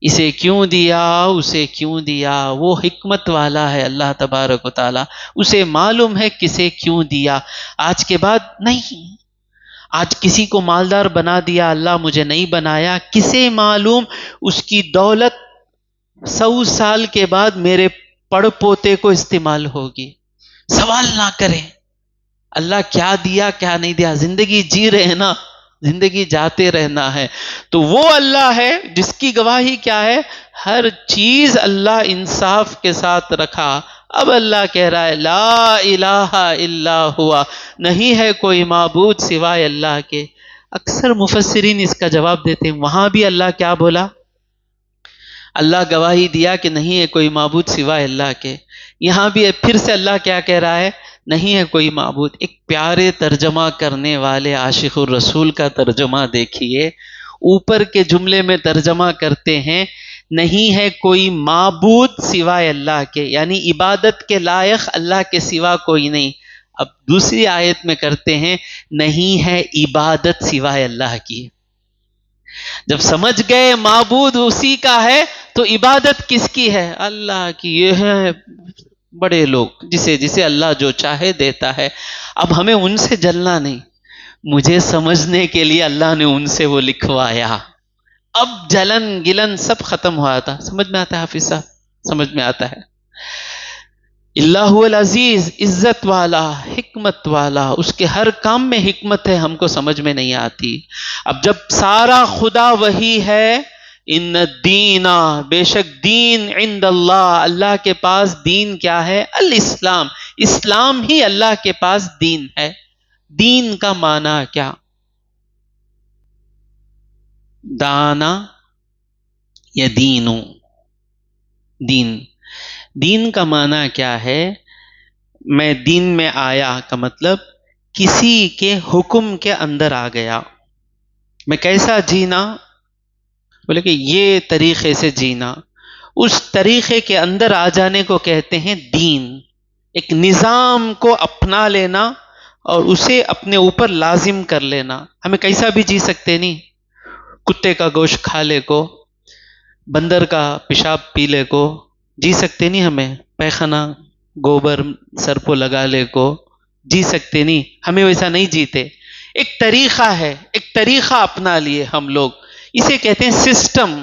اسے کیوں دیا، اسے کیوں دیا؟ وہ حکمت والا ہے اللہ تبارک و تعالی، اسے معلوم ہے کسے کیوں دیا۔ آج کے بعد نہیں، آج کسی کو مالدار بنا دیا اللہ، مجھے نہیں بنایا، کسے معلوم اس کی دولت 100 سال کے بعد میرے پڑ پوتے کو استعمال ہوگی۔ سوال نہ کریں اللہ کیا دیا کیا نہیں دیا، زندگی جی رہے ہیں نا، زندگی جاتے رہنا ہے۔ تو وہ اللہ ہے جس کی گواہی کیا ہے؟ ہر چیز اللہ انصاف کے ساتھ رکھا۔ اب اللہ کہہ رہا ہے لا الہ الا ہوا، نہیں ہے کوئی معبود سوائے اللہ کے۔ اکثر مفسرین اس کا جواب دیتے ہیں، وہاں بھی اللہ کیا بولا؟ اللہ گواہی دیا کہ نہیں ہے کوئی معبود سوائے اللہ کے، یہاں بھی پھر سے اللہ کیا کہہ رہا ہے؟ نہیں ہے کوئی معبود۔ ایک پیارے ترجمہ کرنے والے عاشق الرسول کا ترجمہ دیکھیے، اوپر کے جملے میں ترجمہ کرتے ہیں نہیں ہے کوئی معبود سوائے اللہ کے، یعنی عبادت کے لائق اللہ کے سوا کوئی نہیں۔ اب دوسری آیت میں کرتے ہیں نہیں ہے عبادت سوائے اللہ کی۔ جب سمجھ گئے معبود اسی کا ہے تو عبادت کس کی ہے؟ اللہ کی۔ یہ ہے بڑے لوگ جسے اللہ جو چاہے دیتا ہے۔ اب ہمیں ان سے جلنا نہیں، مجھے سمجھنے کے لیے اللہ نے ان سے وہ لکھوایا۔ اب جلن گلن سب ختم ہوا تھا۔ سمجھ میں آتا ہے حافظ صاحب؟ سمجھ میں آتا ہے۔ اللہ العزیز، عزت والا، حکمت والا، اس کے ہر کام میں حکمت ہے، ہم کو سمجھ میں نہیں آتی۔ اب جب سارا خدا وہی ہے، ان الدین، بے شک دین، عند اللہ، اللہ کے پاس دین کیا ہے؟ الاسلام، اسلام ہی اللہ کے پاس دین ہے۔ دین کا معنی کیا؟ دانا یا دینو، دین، دین کا معنی کیا ہے؟ میں دین میں آیا کا مطلب کسی کے حکم کے اندر آ گیا۔ میں کیسا جینا؟ بولے کہ یہ طریقے سے جینا، اس طریقے کے اندر آ جانے کو کہتے ہیں دین۔ ایک نظام کو اپنا لینا اور اسے اپنے اوپر لازم کر لینا۔ ہمیں کیسا بھی جی سکتے نہیں، کتے کا گوشت کھا لے کو، بندر کا پیشاب پی لے کو، جی سکتے نہیں، ہمیں پیخانہ گوبر سر کو لگا لے کو جی سکتے نہیں، ہمیں ویسا نہیں جیتے۔ ایک طریقہ ہے، ایک طریقہ اپنا لیے ہم لوگ، اسے کہتے ہیں سسٹم،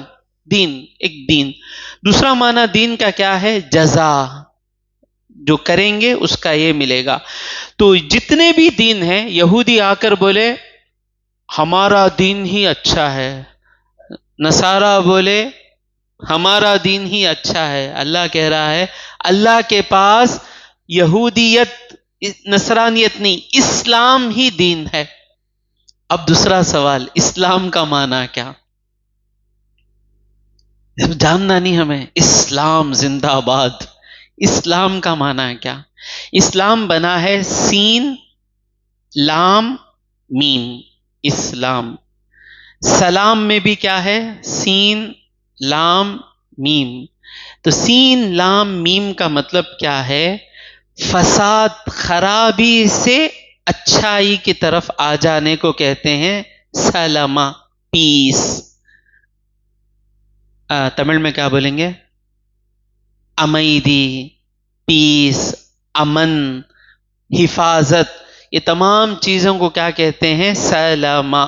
دین، ایک دین۔ دوسرا معنی دین کا کیا ہے؟ جزا، جو کریں گے اس کا یہ ملے گا۔ تو جتنے بھی دین ہیں، یہودی آ کر بولے ہمارا دین ہی اچھا ہے، نصارہ بولے ہمارا دین ہی اچھا ہے، اللہ کہہ رہا ہے اللہ کے پاس یہودیت نصرانیت نہیں، اسلام ہی دین ہے۔ اب دوسرا سوال، اسلام کا معنی کیا؟ جاننا نہیں ہمیں، اسلام زندہ باد، اسلام کا معنی کیا؟ اسلام بنا ہے سین لام میم، اسلام۔ سلام میں بھی کیا ہے؟ سین لام میم۔ تو سین لام میم کا مطلب کیا ہے؟ فساد، خرابی سے اچھائی کی طرف آ جانے کو کہتے ہیں سلامہ، پیس۔ تمل میں کیا بولیں گے؟ امیدی، پیس، امن، حفاظت، یہ تمام چیزوں کو کیا کہتے ہیں؟ سلامہ۔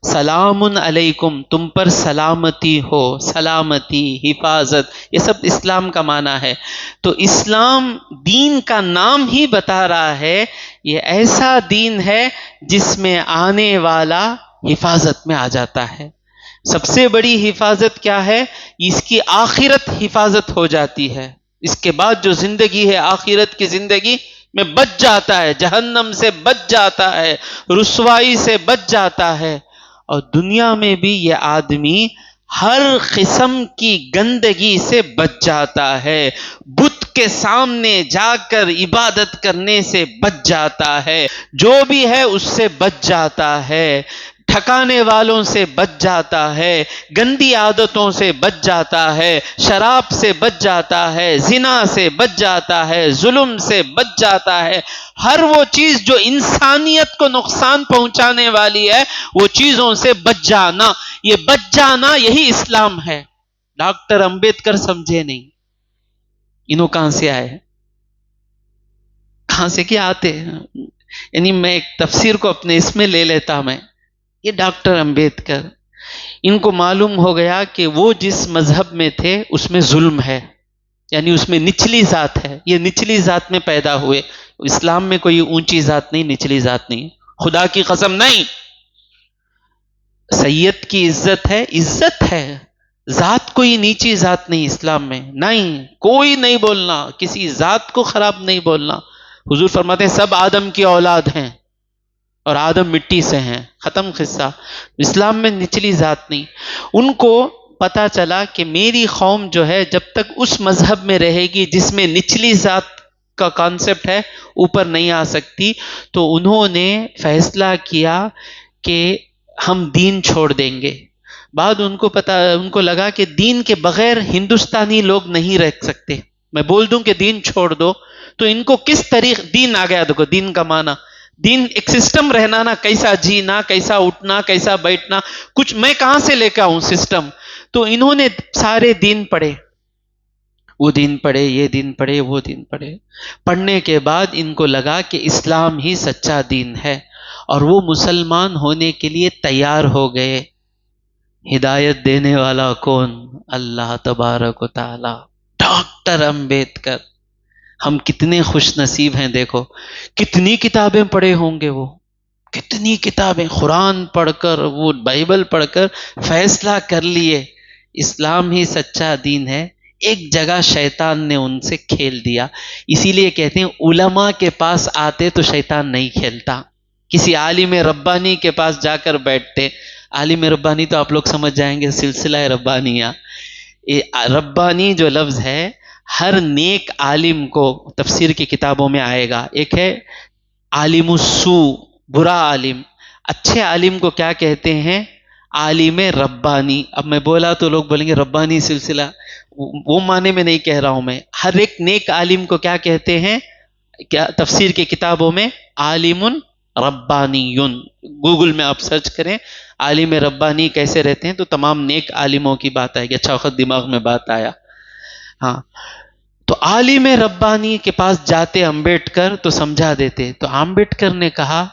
سلام علیکم، تم پر سلامتی ہو، سلامتی، حفاظت، یہ سب اسلام کا معنی ہے۔ تو اسلام دین کا نام ہی بتا رہا ہے یہ ایسا دین ہے جس میں آنے والا حفاظت میں آ جاتا ہے۔ سب سے بڑی حفاظت کیا ہے؟ اس کی آخرت حفاظت ہو جاتی ہے، اس کے بعد جو زندگی ہے آخرت کی زندگی میں بچ جاتا ہے، جہنم سے بچ جاتا ہے، رسوائی سے بچ جاتا ہے، اور دنیا میں بھی یہ آدمی ہر قسم کی گندگی سے بچ جاتا ہے، بت کے سامنے جا کر عبادت کرنے سے بچ جاتا ہے، جو بھی ہے اس سے بچ جاتا ہے، ٹھکانے والوں سے بچ جاتا ہے، گندی عادتوں سے بچ جاتا ہے، شراب سے بچ جاتا ہے، زنا سے بچ جاتا ہے، ظلم سے بچ جاتا ہے، ہر وہ چیز جو انسانیت کو نقصان پہنچانے والی ہے وہ چیزوں سے بچ جانا، یہ بچ جانا یہی اسلام ہے۔ ڈاکٹر امبیڈکر سمجھے نہیں، انہوں کہاں سے آئے؟ کہاں سے کیا آتے؟ یعنی میں ایک تفسیر کو اپنے اس میں لے لیتا، میں یہ ڈاکٹر امبیڈکر، ان کو معلوم ہو گیا کہ وہ جس مذہب میں تھے اس میں ظلم ہے، یعنی اس میں نچلی ذات ہے، یہ نچلی ذات میں پیدا ہوئے۔ اسلام میں کوئی اونچی ذات نہیں، نچلی ذات نہیں، خدا کی قسم نہیں۔ سید کی عزت ہے، عزت ہے، ذات کوئی نیچی ذات نہیں اسلام میں، نہیں، کوئی نہیں بولنا، کسی ذات کو خراب نہیں بولنا۔ حضور فرماتے ہیں سب آدم کی اولاد ہیں اور آدم مٹی سے ہیں، ختم قصہ۔ اسلام میں نچلی ذات نہیں۔ ان کو پتا چلا کہ میری قوم جو ہے جب تک اس مذہب میں رہے گی جس میں نچلی ذات کا کانسیپٹ ہے، اوپر نہیں آ سکتی، تو انہوں نے فیصلہ کیا کہ ہم دین چھوڑ دیں گے۔ بعد ان کو لگا کہ دین کے بغیر ہندوستانی لوگ نہیں رہ سکتے، میں بول دوں کہ دین چھوڑ دو تو ان کو کس طریقے دین آ گیا۔ دیکھو دین کا معنی، دین ایک سسٹم رہنا نا، کیسا جینا، کیسا اٹھنا، کیسا بیٹھنا، کچھ میں کہاں سے لے کے آؤں سسٹم؟ تو انہوں نے سارے دین پڑھے، وہ دین پڑھے، یہ دین پڑھے، وہ دین پڑھے، پڑھنے کے بعد ان کو لگا کہ اسلام ہی سچا دین ہے، اور وہ مسلمان ہونے کے لیے تیار ہو گئے۔ ہدایت دینے والا کون؟ اللہ تبارک و تعالی۔ ڈاکٹر امبیڈکر، ہم کتنے خوش نصیب ہیں، دیکھو کتنی کتابیں پڑھے ہوں گے وہ، کتنی کتابیں، قرآن پڑھ کر، وہ بائبل پڑھ کر فیصلہ کر لیے اسلام ہی سچا دین ہے، ایک جگہ شیطان نے ان سے کھیل دیا. اسی لیے کہتے ہیں علماء کے پاس آتے تو شیطان نہیں کھیلتا. کسی عالم ربانی کے پاس جا کر بیٹھتے. عالم ربانی تو آپ لوگ سمجھ جائیں گے، سلسلہ ربانیہ. ربانی جو لفظ ہے ہر نیک عالم کو تفسیر کی کتابوں میں آئے گا. ایک ہے عالم السوء، برا عالم. اچھے عالم کو کیا کہتے ہیں؟ عالم ربانی. اب میں بولا تو لوگ بولیں گے ربانی سلسلہ، وہ معنی میں نہیں کہہ رہا ہوں میں. ہر ایک نیک عالم کو کیا کہتے ہیں؟ کیا تفسیر کی کتابوں میں عالم ربانی. گوگل میں آپ سرچ کریں عالم ربانی کیسے رہتے ہیں تو تمام نیک عالموں کی بات آئے گی. اچھا وقت دماغ میں بات آیا. ہاں، تو عالم ربانی کے پاس جاتے امبیڈکر تو سمجھا دیتے. تو امبیڈکر نے کہا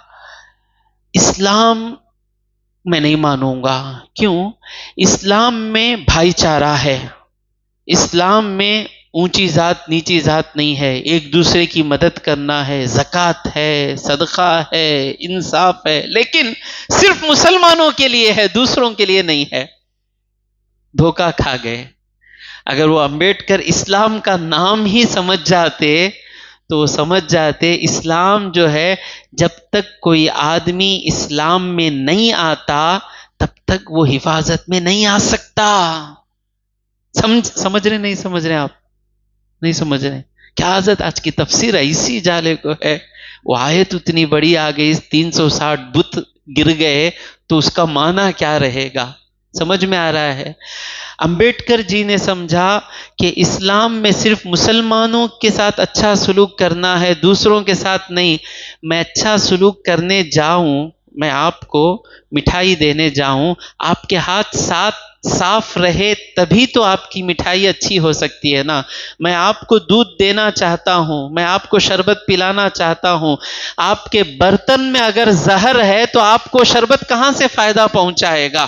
اسلام میں نہیں مانوں گا. کیوں؟ اسلام میں بھائی چارہ ہے، اسلام میں اونچی ذات نیچی ذات نہیں ہے، ایک دوسرے کی مدد کرنا ہے، زکوٰۃ ہے، صدقہ ہے، انصاف ہے، لیکن صرف مسلمانوں کے لیے ہے، دوسروں کے لیے نہیں ہے. دھوکہ کھا گئے. اگر وہ امبیڈکر اسلام کا نام ہی سمجھ جاتے تو وہ سمجھ جاتے اسلام جو ہے جب تک کوئی آدمی اسلام میں نہیں آتا تب تک وہ حفاظت میں نہیں آ سکتا. سمجھ رہے نہیں سمجھ رہے؟ آپ نہیں سمجھ رہے؟ کیا حضرت آج کی تفسیر ایسی جالے کو ہے، وہ آیت اتنی بڑی آ گئی، 360 بت گر گئے تو اس کا معنی کیا رہے گا؟ سمجھ میں آ رہا ہے؟ امبیڈکر جی نے سمجھا کہ اسلام میں صرف مسلمانوں کے ساتھ اچھا سلوک کرنا ہے، دوسروں کے ساتھ نہیں. میں اچھا سلوک کرنے جاؤں، میں آپ کو مٹھائی دینے جاؤں، آپ کے ہاتھ صاف رہے تبھی تو آپ کی مٹھائی اچھی ہو سکتی ہے نا. میں آپ کو دودھ دینا چاہتا ہوں، میں آپ کو شربت پلانا چاہتا ہوں، آپ کے برتن میں اگر زہر ہے تو آپ کو شربت کہاں سے فائدہ پہنچائے گا؟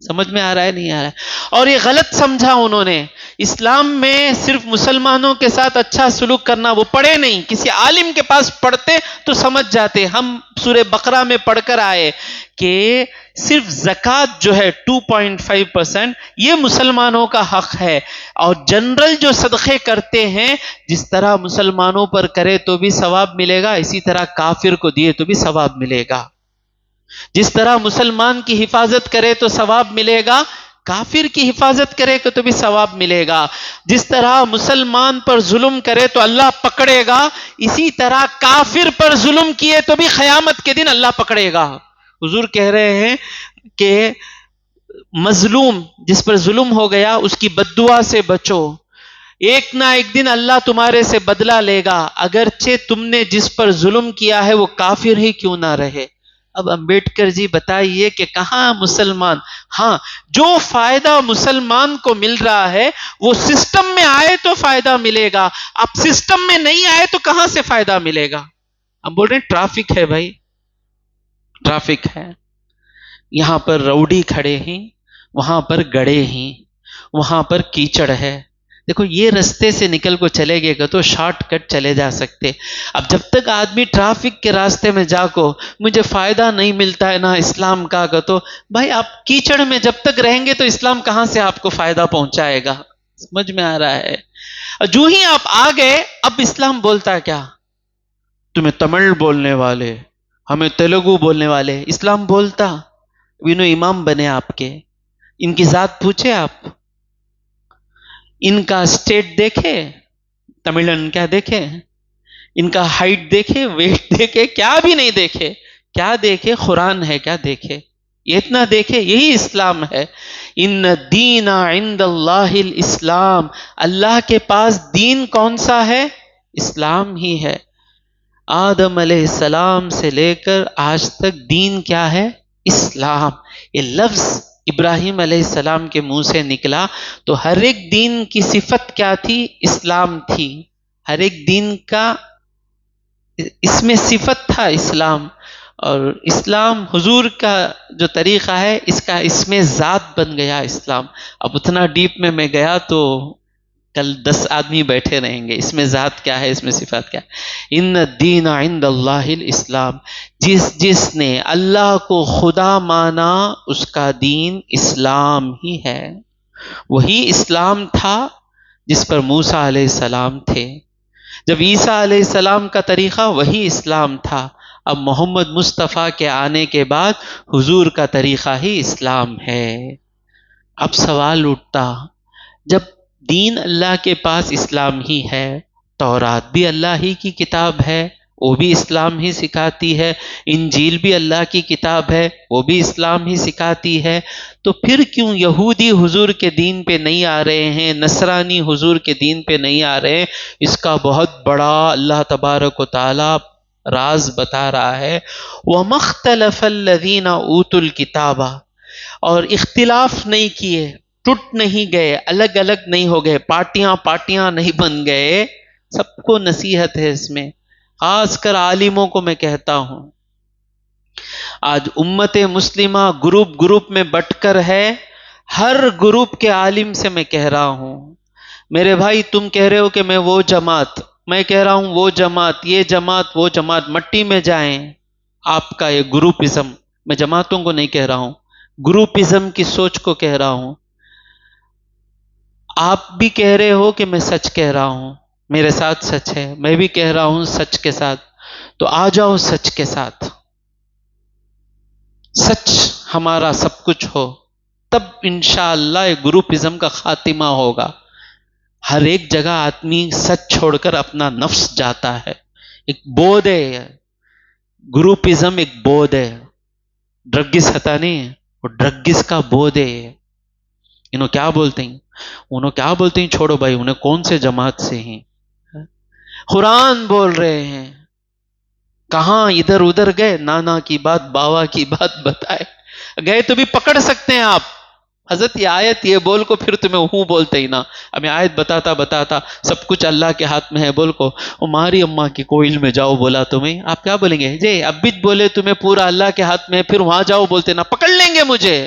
سمجھ میں آ رہا ہے نہیں آ رہا ہے؟ اور یہ غلط سمجھا انہوں نے. اسلام میں صرف مسلمانوں کے ساتھ اچھا سلوک کرنا، وہ پڑھے نہیں، کسی عالم کے پاس پڑھتے تو سمجھ جاتے. ہم سورہ بقرہ میں پڑھ کر آئے کہ صرف زکوٰۃ جو ہے 2.5% یہ مسلمانوں کا حق ہے، اور جنرل جو صدقے کرتے ہیں جس طرح مسلمانوں پر کرے تو بھی ثواب ملے گا، اسی طرح کافر کو دیے تو بھی ثواب ملے گا. جس طرح مسلمان کی حفاظت کرے تو ثواب ملے گا، کافر کی حفاظت کرے تو بھی ثواب ملے گا. جس طرح مسلمان پر ظلم کرے تو اللہ پکڑے گا، اسی طرح کافر پر ظلم کیے تو بھی قیامت کے دن اللہ پکڑے گا. حضور کہہ رہے ہیں کہ مظلوم جس پر ظلم ہو گیا اس کی بد دعا سے بچو، ایک نہ ایک دن اللہ تمہارے سے بدلہ لے گا، اگرچہ تم نے جس پر ظلم کیا ہے وہ کافر ہی کیوں نہ رہے. اب امبیڈکر جی بتائیے کہ کہاں مسلمان؟ ہاں، جو فائدہ مسلمان کو مل رہا ہے وہ سسٹم میں آئے تو فائدہ ملے گا، اب سسٹم میں نہیں آئے تو کہاں سے فائدہ ملے گا؟ ہم بول رہے ہیں ٹرافک ہے بھائی، ٹرافک ہے. یہاں پر روڈی کھڑے ہیں، وہاں پر گڑے ہیں، وہاں پر کیچڑ ہے. دیکھو یہ رستے سے نکل کو چلے گئے گا تو شارٹ کٹ چلے جا سکتے. اب جب تک آدمی ٹرافک کے راستے میں جا کو مجھے فائدہ نہیں ملتا ہے نا اسلام کا تو بھائی آپ کیچڑ میں جب تک رہیں گے تو اسلام کہاں سے آپ کو فائدہ پہنچائے گا؟ سمجھ میں آ رہا ہے؟ جو ہی آپ آ گئے اب اسلام بولتا کیا؟ تمہیں تمل بولنے والے، ہمیں تیلگو بولنے والے، اسلام بولتا وینو امام بنے آپ کے. ان کی ذات پوچھے آپ، ان کا اسٹیٹ دیکھے، تملن کیا دیکھے، ان کا ہائٹ دیکھے، ویٹ دیکھے، کیا بھی نہیں دیکھے. کیا دیکھے؟ قرآن ہے. کیا دیکھے؟ یہ اتنا دیکھے، یہی اسلام ہے. ان الدین عند اللہ الاسلام، اللہ کے پاس دین کون سا ہے؟ اسلام ہی ہے. آدم علیہ السلام سے لے کر آج تک دین کیا ہے؟ اسلام. یہ لفظ ابراہیم علیہ السلام کے منہ سے نکلا تو ہر ایک دین کی صفت کیا تھی؟ اسلام تھی. ہر ایک دین کا اس میں صفت تھا اسلام. اور اسلام حضور کا جو طریقہ ہے اس کا اس میں ذات بن گیا اسلام. اب اتنا ڈیپ میں گیا تو کل 10 آدمی بیٹھے رہیں گے. اس میں ذات کیا ہے، اس میں صفات کیا ہے؟ ان الدین عند اللہ الاسلام. جس نے اللہ کو خدا مانا اس کا دین اسلام ہی ہے. وہی اسلام تھا جس پر موسیٰ علیہ السلام تھے. جب عیسیٰ علیہ السلام کا طریقہ وہی اسلام تھا. اب محمد مصطفیٰ کے آنے کے بعد حضور کا طریقہ ہی اسلام ہے. اب سوال اٹھتا، جب دین اللہ کے پاس اسلام ہی ہے، تورات بھی اللہ ہی کی کتاب ہے، وہ بھی اسلام ہی سکھاتی ہے، انجیل بھی اللہ کی کتاب ہے، وہ بھی اسلام ہی سکھاتی ہے، تو پھر کیوں یہودی حضور کے دین پہ نہیں آ رہے ہیں، نصرانی حضور کے دین پہ نہیں آ رہے ہیں؟ اس کا بہت بڑا اللہ تبارک و تعالی راز بتا رہا ہے. وَمَا اخْتَلَفَ الَّذِينَ أُوتُوا الْكِتَابَ، اور اختلاف نہیں کیے، ٹوٹ نہیں گئے، الگ الگ نہیں ہو گئے، پارٹیاں پارٹیاں نہیں بن گئے. سب کو نصیحت ہے اس میں، خاص کر عالموں کو میں کہتا ہوں. آج امت مسلمہ گروپ گروپ میں بٹ کر ہے. ہر گروپ کے عالم سے میں کہہ رہا ہوں، میرے بھائی تم کہہ رہے ہو کہ میں وہ جماعت، میں کہہ رہا ہوں وہ جماعت، یہ جماعت وہ جماعت، مٹی میں جائیں. آپ کا یہ گروپزم، میں جماعتوں کو نہیں کہہ رہا ہوں، گروپزم کی سوچ کو کہہ رہا ہوں. آپ بھی کہہ رہے ہو کہ میں سچ کہہ رہا ہوں، میرے ساتھ سچ ہے، میں بھی کہہ رہا ہوں سچ کے ساتھ، تو آ جاؤ سچ کے ساتھ. سچ ہمارا سب کچھ ہو تب انشاءاللہ گروپزم کا خاتمہ ہوگا. ہر ایک جگہ آدمی سچ چھوڑ کر اپنا نفس جاتا ہے. ایک بودھ ہے گروپزم، ایک بودھ ہے. ڈرگس ہوتا نہیں ہے، وہ ڈرگس کا بودھ ہے. انہوں کیا بولتے ہیں چھوڑو بھائی، انہیں کون سے جماعت سے ہیں، قرآن بول رہے ہیں. کہاں ادھر ادھر گئے، نانا کی بات باوا کی بات بتائے گئے تو بھی پکڑ سکتے ہیں آپ. حضرت یہ آیت یہ بول کو پھر تمہیں ہوں بولتے ہی نا. اب میں آیت بتاتا سب کچھ اللہ کے ہاتھ میں ہے بول کو، ہماری اماں کی کوئل میں جاؤ بولا تمہیں، آپ کیا بولیں گے؟ جی اب بھی بولے تمہیں پورا اللہ کے ہاتھ میں ہے، پھر وہاں جاؤ بولتے نا، پکڑ لیں گے مجھے.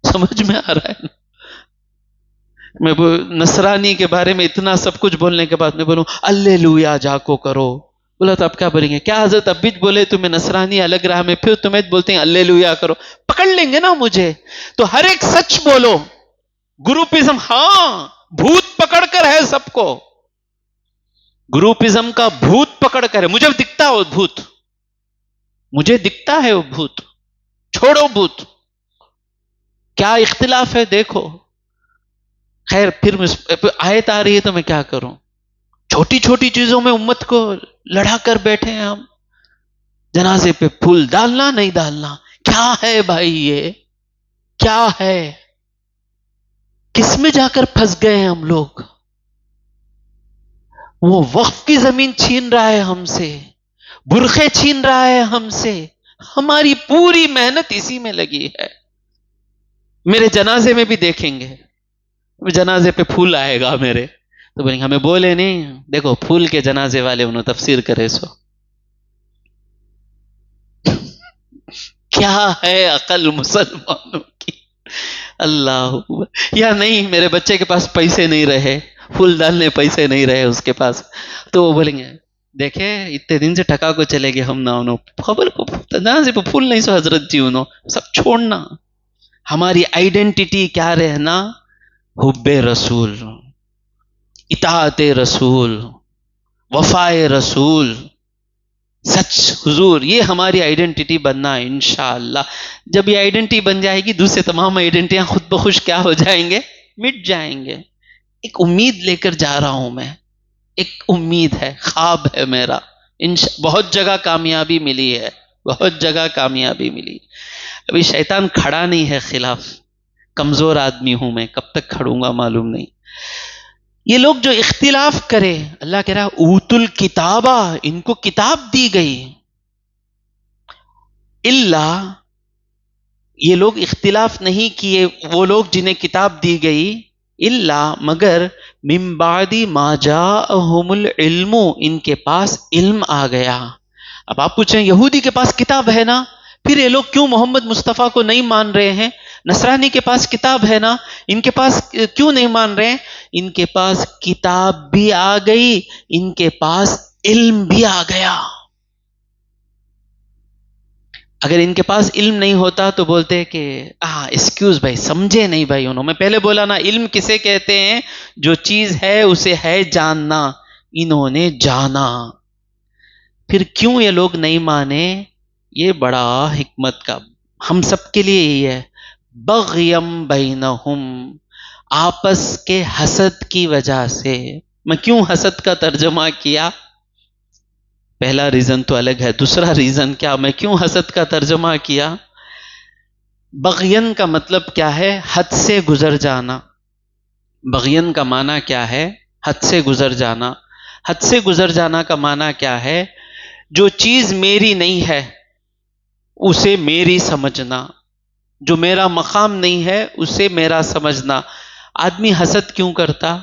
سمجھ میں آ رہا ہے نا؟ میں نصرانی کے بارے میں اتنا سب کچھ بولنے کے بعد میں بولوں ہلیلویا جا کو کرو، بولا تو آپ کیا بولیں گے؟ کیا حضرت اب بھی بولے تمہیں نصرانی الگ راہ میں، پھر تمہیں بولتے ہیں ہلیلویا کرو، پکڑ لیں گے نا مجھے. تو ہر ایک سچ بولو. گروپزم ہاں بھوت پکڑ کر ہے سب کو، گروپزم کا بھوت پکڑ کر ہے. مجھے دکھتا وہ بھوت، مجھے دکھتا ہے وہ بھوت. چھوڑو بھوت، کیا اختلاف ہے دیکھو. خیر پھر آیت آ رہی ہے تو میں کیا کروں؟ چھوٹی چھوٹی چیزوں میں امت کو لڑا کر بیٹھے ہیں ہم. جنازے پہ پھول ڈالنا نہیں ڈالنا، کیا ہے بھائی یہ کیا ہے؟ کس میں جا کر پھنس گئے ہیں ہم لوگ؟ وہ وقف کی زمین چھین رہا ہے ہم سے، برخے چھین رہا ہے ہم سے. ہماری پوری محنت اسی میں لگی ہے. میرے جنازے میں بھی دیکھیں گے، جنازے پہ پھول آئے گا میرے تو بولیں گے ہمیں بولے نہیں، دیکھو پھول کے جنازے والے انہوں تفسیر کرے سو. کیا ہے عقل مسلمانوں کی؟ اللہ. یا نہیں میرے بچے کے پاس پیسے نہیں رہے، پھول ڈالنے پیسے نہیں رہے اس کے پاس، تو وہ بولیں گے دیکھے اتنے دن سے ٹکا کو چلے گئے ہم نہ انہوں خبر جنازے پہ پھول نہیں سو حضرت جی انہوں سب چھوڑنا. ہماری آئیڈینٹی کیا رہنا؟ حب رسول، اطاعت رسول، وفائے رسول، سچ حضور، یہ ہماری آئیڈینٹی بننا ہے انشاءاللہ. جب یہ آئیڈینٹی بن جائے گی دوسرے تمام آئیڈینٹیاں خود بخود کیا ہو جائیں گے؟ مٹ جائیں گے. ایک امید لے کر جا رہا ہوں میں، ایک امید ہے، خواب ہے میرا. بہت جگہ کامیابی ملی ہے، بہت جگہ کامیابی ملی. ابھی شیطان کھڑا نہیں ہے خلاف، کمزور آدمی ہوں میں، کب تک کھڑوں گا معلوم نہیں. یہ لوگ جو اختلاف کرے، اللہ کہہ رہا اوت الکتابہ، ان کو کتاب دی گئی. اللہ یہ لوگ اختلاف نہیں کیے، وہ لوگ جنہیں کتاب دی گئی، اللہ مگر من بعد ما جاءہم العلم، ان کے پاس علم آ گیا. اب آپ پوچھیں یہودی کے پاس کتاب ہے نا، پھر یہ لوگ کیوں محمد مصطفیٰ کو نہیں مان رہے ہیں؟ نصرانی کے پاس کتاب ہے نا، ان کے پاس کیوں نہیں مان رہے ہیں؟ ان کے پاس کتاب بھی آ گئی، ان کے پاس علم بھی آ گیا. اگر ان کے پاس علم نہیں ہوتا تو بولتے کہ ایکسکیوز بھائی، سمجھے نہیں بھائی انہوں. میں پہلے بولا نا، علم کسے کہتے ہیں؟ جو چیز ہے اسے ہے جاننا. انہوں نے جانا. پھر کیوں یہ لوگ نہیں مانے؟ یہ بڑا حکمت کا ہم سب کے لیے یہی ہے. بغیم بینہم، آپس کے حسد کی وجہ سے. میں کیوں حسد کا ترجمہ کیا؟ پہلا ریزن تو الگ ہے، دوسرا ریزن کیا میں کیوں حسد کا ترجمہ کیا؟ بغین کا مطلب کیا ہے؟ حد سے گزر جانا. بغین کا معنی کیا ہے؟ حد سے گزر جانا. حد سے گزر جانا کا معنی کیا ہے؟ جو چیز میری نہیں ہے اسے میری سمجھنا، جو میرا مقام نہیں ہے اسے میرا سمجھنا. آدمی حسد کیوں کرتا؟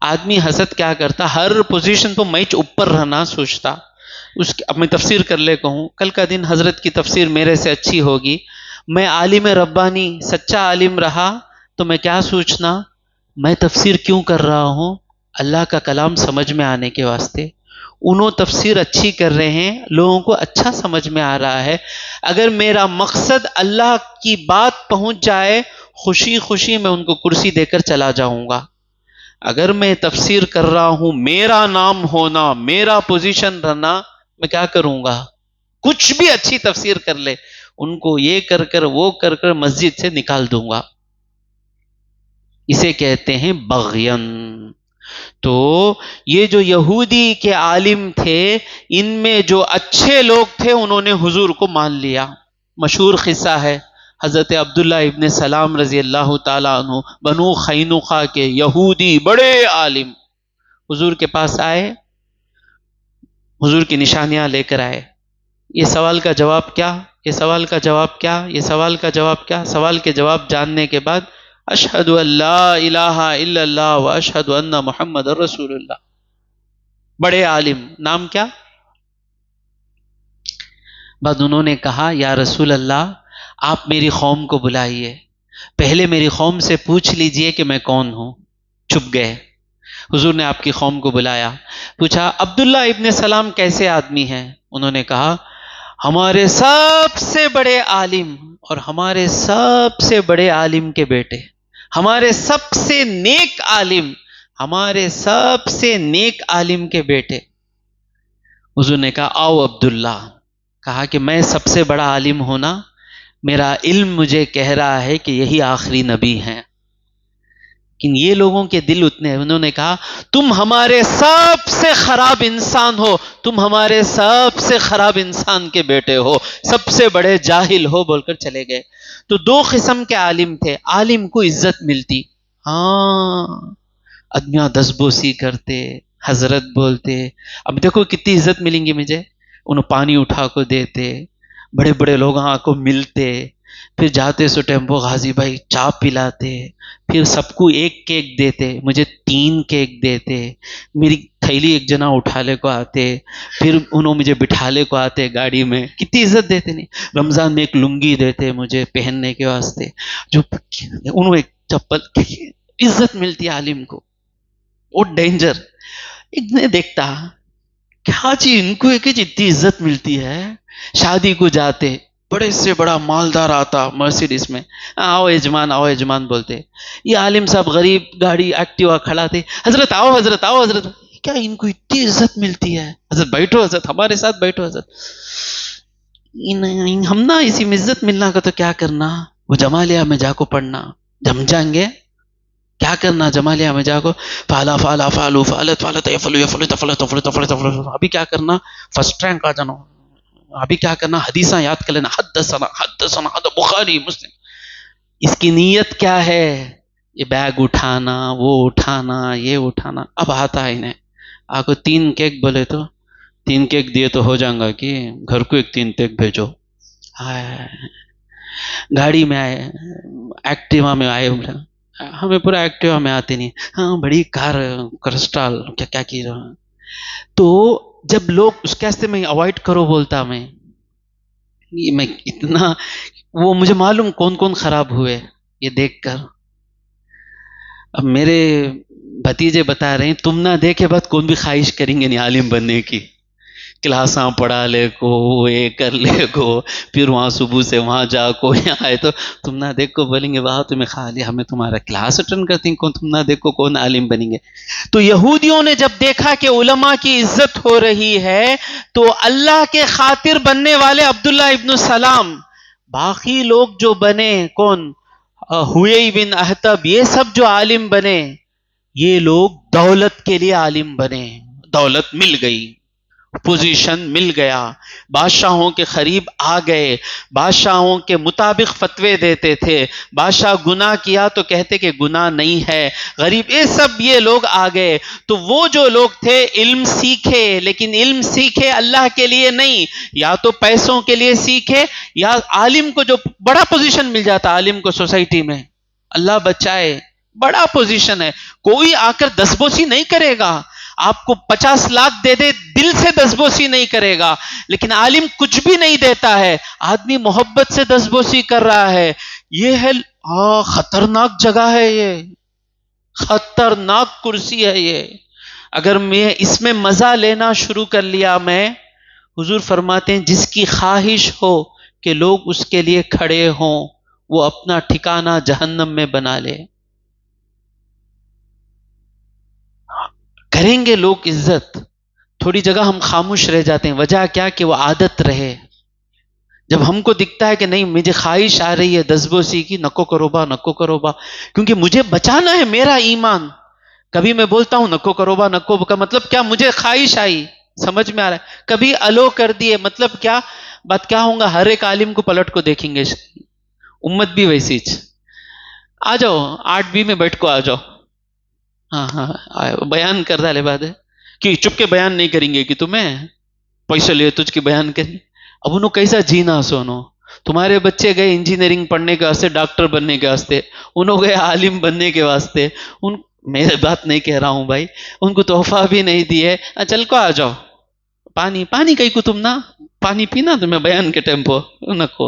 آدمی حسد کیا کرتا؟ ہر پوزیشن تو میں اوپر رہنا سوچتا. اب میں تفسیر کر لے کہوں، کل کا دن حضرت کی تفسیر میرے سے اچھی ہوگی، میں عالم ربانی سچا عالم رہا تو میں کیا سوچنا؟ میں تفسیر کیوں کر رہا ہوں؟ اللہ کا کلام سمجھ میں آنے کے واسطے. انہوں تفسیر اچھی کر رہے ہیں، لوگوں کو اچھا سمجھ میں آ رہا ہے. اگر میرا مقصد اللہ کی بات پہنچ جائے، خوشی خوشی میں ان کو کرسی دے کر چلا جاؤں گا. اگر میں تفسیر کر رہا ہوں میرا نام ہونا، میرا پوزیشن رہنا، میں کیا کروں گا؟ کچھ بھی اچھی تفسیر کر لے، ان کو یہ کر کر وہ کر کر مسجد سے نکال دوں گا. اسے کہتے ہیں بغین. تو یہ جو یہودی کے عالم تھے، ان میں جو اچھے لوگ تھے انہوں نے حضور کو مان لیا. مشہور قصہ ہے، حضرت عبداللہ ابن سلام رضی اللہ تعالیٰ عنہ، بنو قینقاع کے یہودی بڑے عالم، حضور کے پاس آئے، حضور کی نشانیاں لے کر آئے. یہ سوال کا جواب کیا؟ یہ سوال کا جواب کیا؟ یہ سوال کا جواب کیا؟ سوال کے جواب جاننے کے بعد اشہد ان لا الہ الا اللہ و اشہد ان محمد رسول اللہ. بڑے عالم، نام کیا؟ بعد انہوں نے کہا یا رسول اللہ، آپ میری قوم کو بلائیے، پہلے میری قوم سے پوچھ لیجئے کہ میں کون ہوں. چھپ گئے. حضور نے آپ کی قوم کو بلایا، پوچھا عبداللہ ابن سلام کیسے آدمی ہیں؟ انہوں نے کہا ہمارے سب سے بڑے عالم اور ہمارے سب سے بڑے عالم کے بیٹے، ہمارے سب سے نیک عالم، ہمارے سب سے نیک عالم کے بیٹے. حضور نے کہا آؤ عبداللہ. کہا کہ میں سب سے بڑا عالم ہونا، میرا علم مجھے کہہ رہا ہے کہ یہی آخری نبی ہیں. لیکن یہ لوگوں کے دل اتنے ہیں، انہوں نے کہا تم ہمارے سب سے خراب انسان ہو، تم ہمارے سب سے خراب انسان کے بیٹے ہو، سب سے بڑے جاہل ہو، بول کر چلے گئے. تو دو قسم کے عالم تھے. عالم کو عزت ملتی، ہاں آدمیاں دسبوسی کرتے، حضرت بولتے. اب دیکھو کتنی عزت ملیں گی مجھے. انہوں پانی اٹھا کو دیتے، بڑے بڑے لوگ کو ملتے، پھر جاتے سو ٹیمپو غازی بھائی چائے پلاتے، پھر سب کو ایک کیک دیتے، مجھے 3 کیک دیتے، میری تھیلی ایک جنا اٹھا لے کو آتے، پھر انہوں مجھے بٹھا لے کو آتے گاڑی میں. کتنی عزت دیتے. نہیں، رمضان میں ایک لنگی دیتے مجھے پہننے کے واسطے، جو انہوں ایک چپل. عزت ملتی عالم کو. وہ ڈینجر. ایک نے دیکھتا کیا چیز ان کو ایک اتنی عزت ملتی ہے. شادی کو جاتے، بڑے سے بڑا مالدار آتا مرسیڈیز میں، آؤ یجمان آؤ یجمان بولتے. یہ عالم صاحب غریب گاڑی ایکٹیوا کھڑا تھے، حضرت آؤ حضرت آؤ حضرت. کیا ان کو اتنی عزت ملتی ہے؟ حضرت بیٹھو، حضرت ہمارے ساتھ بیٹھو. حضرت ہم نا اسی میں عزت ملنا کا تو کیا کرنا؟ وہ جمالیہ میں جا کو پڑھنا، جم جائیں گے. کیا کرنا جمالیہ میں جا کو؟ فالا فالا فالو فالت فالت یفلو یفلو تفلو تفلو تفلو تفلو. ابھی کیا کرنا؟ فرسٹ رینک آ جانا. ابھی کیا کرنا؟ حدیثاں یاد کر لینا، حدثنا حدثنا بخاری مسلم. اس کی نیت کیا ہے؟ یہ بیگ اٹھانا، وہ اٹھانا، یہ اٹھانا. اب آتا ہے انہیں آپ کو 3 کیک بولے تو 3 کیک دیے تو ہو جائیں گا کہ گھر کو ایک 3 کیک بھیجو. گاڑی میں آئے، ایکٹیوا میں آئے، ہمیں پورا ایکٹیوا میں آتے نہیں، ہاں بڑی کار کرسٹال کیا کیا کی رہا. تو جب لوگ اس کیسے میں اوائڈ کرو بولتا میں اتنا، وہ مجھے معلوم کون کون خراب ہوئے یہ دیکھ کر. اب میرے بھتیجے بتا رہے ہیں تم نہ دیکھے بعد کون بھی خواہش کریں گے نہیں عالم بننے کی. کلاساں پڑھا لے کو یہ کر لے کو پھر وہاں صبح سے وہاں جا کو یہاں آئے تو تم نہ دیکھو بولیں گے واہ تمہیں خالی ہمیں تمہارا کلاس اٹینڈ کرتی ہیں کون تم نہ دیکھو کون عالم بنیں گے. تو یہودیوں نے جب دیکھا کہ علماء کی عزت ہو رہی ہے تو اللہ کے خاطر بننے والے عبداللہ ابن سلام، باقی لوگ جو بنے کون ہوئی بن احتب، یہ سب جو عالم بنے یہ لوگ دولت کے لیے عالم بنے. دولت مل گئی، پوزیشن مل گیا، بادشاہوں کے قریب آ گئے، بادشاہوں کے مطابق فتوے دیتے تھے، بادشاہ گناہ کیا تو کہتے کہ گناہ نہیں ہے، غریب یہ سب یہ لوگ آ گئے. تو وہ جو لوگ تھے علم سیکھے، لیکن علم سیکھے اللہ کے لیے نہیں، یا تو پیسوں کے لیے سیکھے، یا عالم کو جو بڑا پوزیشن مل جاتا عالم کو سوسائٹی میں، اللہ بچائے بڑا پوزیشن ہے، کوئی آ کر دسبوسی نہیں کرے گا، آپ کو 50 لاکھ دے دے دل سے دسبوسی نہیں کرے گا، لیکن عالم کچھ بھی نہیں دیتا ہے، آدمی محبت سے دسبوسی کر رہا ہے. یہ ہے خطرناک جگہ ہے، یہ خطرناک کرسی ہے یہ. اگر میں اس میں مزہ لینا شروع کر لیا میں، حضور فرماتے ہیں جس کی خواہش ہو کہ لوگ اس کے لیے کھڑے ہوں وہ اپنا ٹھکانہ جہنم میں بنا لے. کریں گے لوگ عزت، تھوڑی جگہ ہم خاموش رہ جاتے ہیں، وجہ کیا کہ وہ عادت رہے. جب ہم کو دکھتا ہے کہ نہیں مجھے خواہش آ رہی ہے دسبوسی کی، نکو کرو با نکو کرو با، کیونکہ مجھے بچانا ہے میرا ایمان. کبھی میں بولتا ہوں نکو کرو با نکو کا مطلب کیا، مجھے خواہش آئی، سمجھ میں آ رہا ہے. کبھی الو کر دیے مطلب کیا، بات کیا ہوں گا، ہر ایک عالم کو پلٹ کو دیکھیں گے، امت بھی ویسی. آ جاؤ 8B میں بیٹھ کو آ جاؤ. ہاں ہاں بیان کر ڈالے بعد ہے کہ چپ کے بیان نہیں کریں گے کہ تمہیں پیسے لے تجھ کے بیان کریں. اب انہوں کیسا جینا سونو، تمہارے بچے گئے انجینئرنگ پڑھنے کے واسطے، ڈاکٹر بننے کے واسطے، انہوں گئے عالم بننے کے واسطے. میرے بات نہیں کہہ رہا ہوں بھائی، ان کو تحفہ بھی نہیں دیے، چل کو آ جاؤ، پانی کہیں کو تم نہ پانی پینا تمہیں بیان کے ٹیمپو نکو.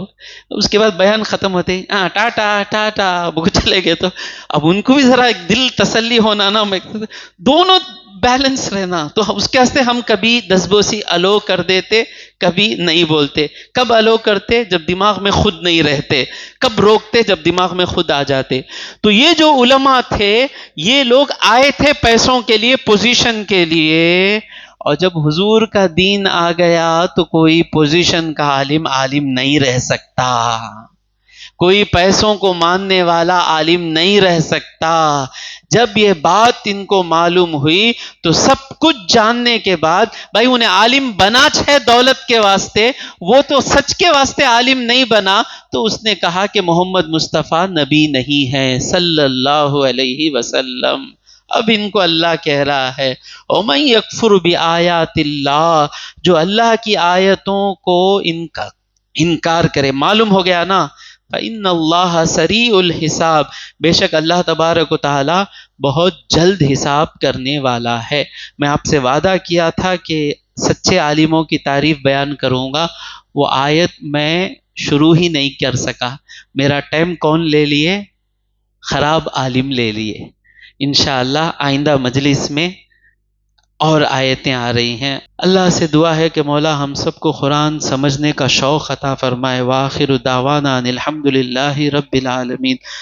اس کے بعد بیان ختم ہوتے ٹاٹا ٹاٹا وہ چلے گئے. تو اب ان کو بھی ذرا ایک دل تسلی ہونا نا، دونوں بیلنس رہنا. تو اس کے واسطے ہم کبھی دسبوسی الو کر دیتے، کبھی نہیں بولتے. کب الو کرتے؟ جب دماغ میں خود نہیں رہتے. کب روکتے؟ جب دماغ میں خود آ جاتے. تو یہ جو علماء تھے یہ لوگ آئے تھے پیسوں کے لیے، پوزیشن کے لیے، اور جب حضور کا دین آ گیا تو کوئی پوزیشن کا عالم نہیں رہ سکتا، کوئی پیسوں کو ماننے والا عالم نہیں رہ سکتا. جب یہ بات ان کو معلوم ہوئی تو سب کچھ جاننے کے بعد بھائی انہیں عالم بنا ہے دولت کے واسطے، وہ تو سچ کے واسطے عالم نہیں بنا. تو اس نے کہا کہ محمد مصطفیٰ نبی نہیں ہے صلی اللہ علیہ وسلم. اب ان کو اللہ کہہ رہا ہے وَمَن يَكْفُرْ بِآيَاتِ اللَّهِ، جو اللہ کی آیتوں کو انکار کرے. معلوم ہو گیا نا، فَإِنَّ اللَّهَ سَرِيعُ الْحِسَابِ، بے شک اللہ تبارک و تعالی بہت جلد حساب کرنے والا ہے. میں آپ سے وعدہ کیا تھا کہ سچے عالموں کی تعریف بیان کروں گا، وہ آیت میں شروع ہی نہیں کر سکا. میرا ٹائم کون لے لیے؟ خراب عالم لے لیے. انشاءاللہ آئندہ مجلس میں اور آیتیں آ رہی ہیں. اللہ سے دعا ہے کہ مولا ہم سب کو قرآن سمجھنے کا شوق عطا فرمائے. وآخر دعوانا ان الحمد للہ رب العالمین.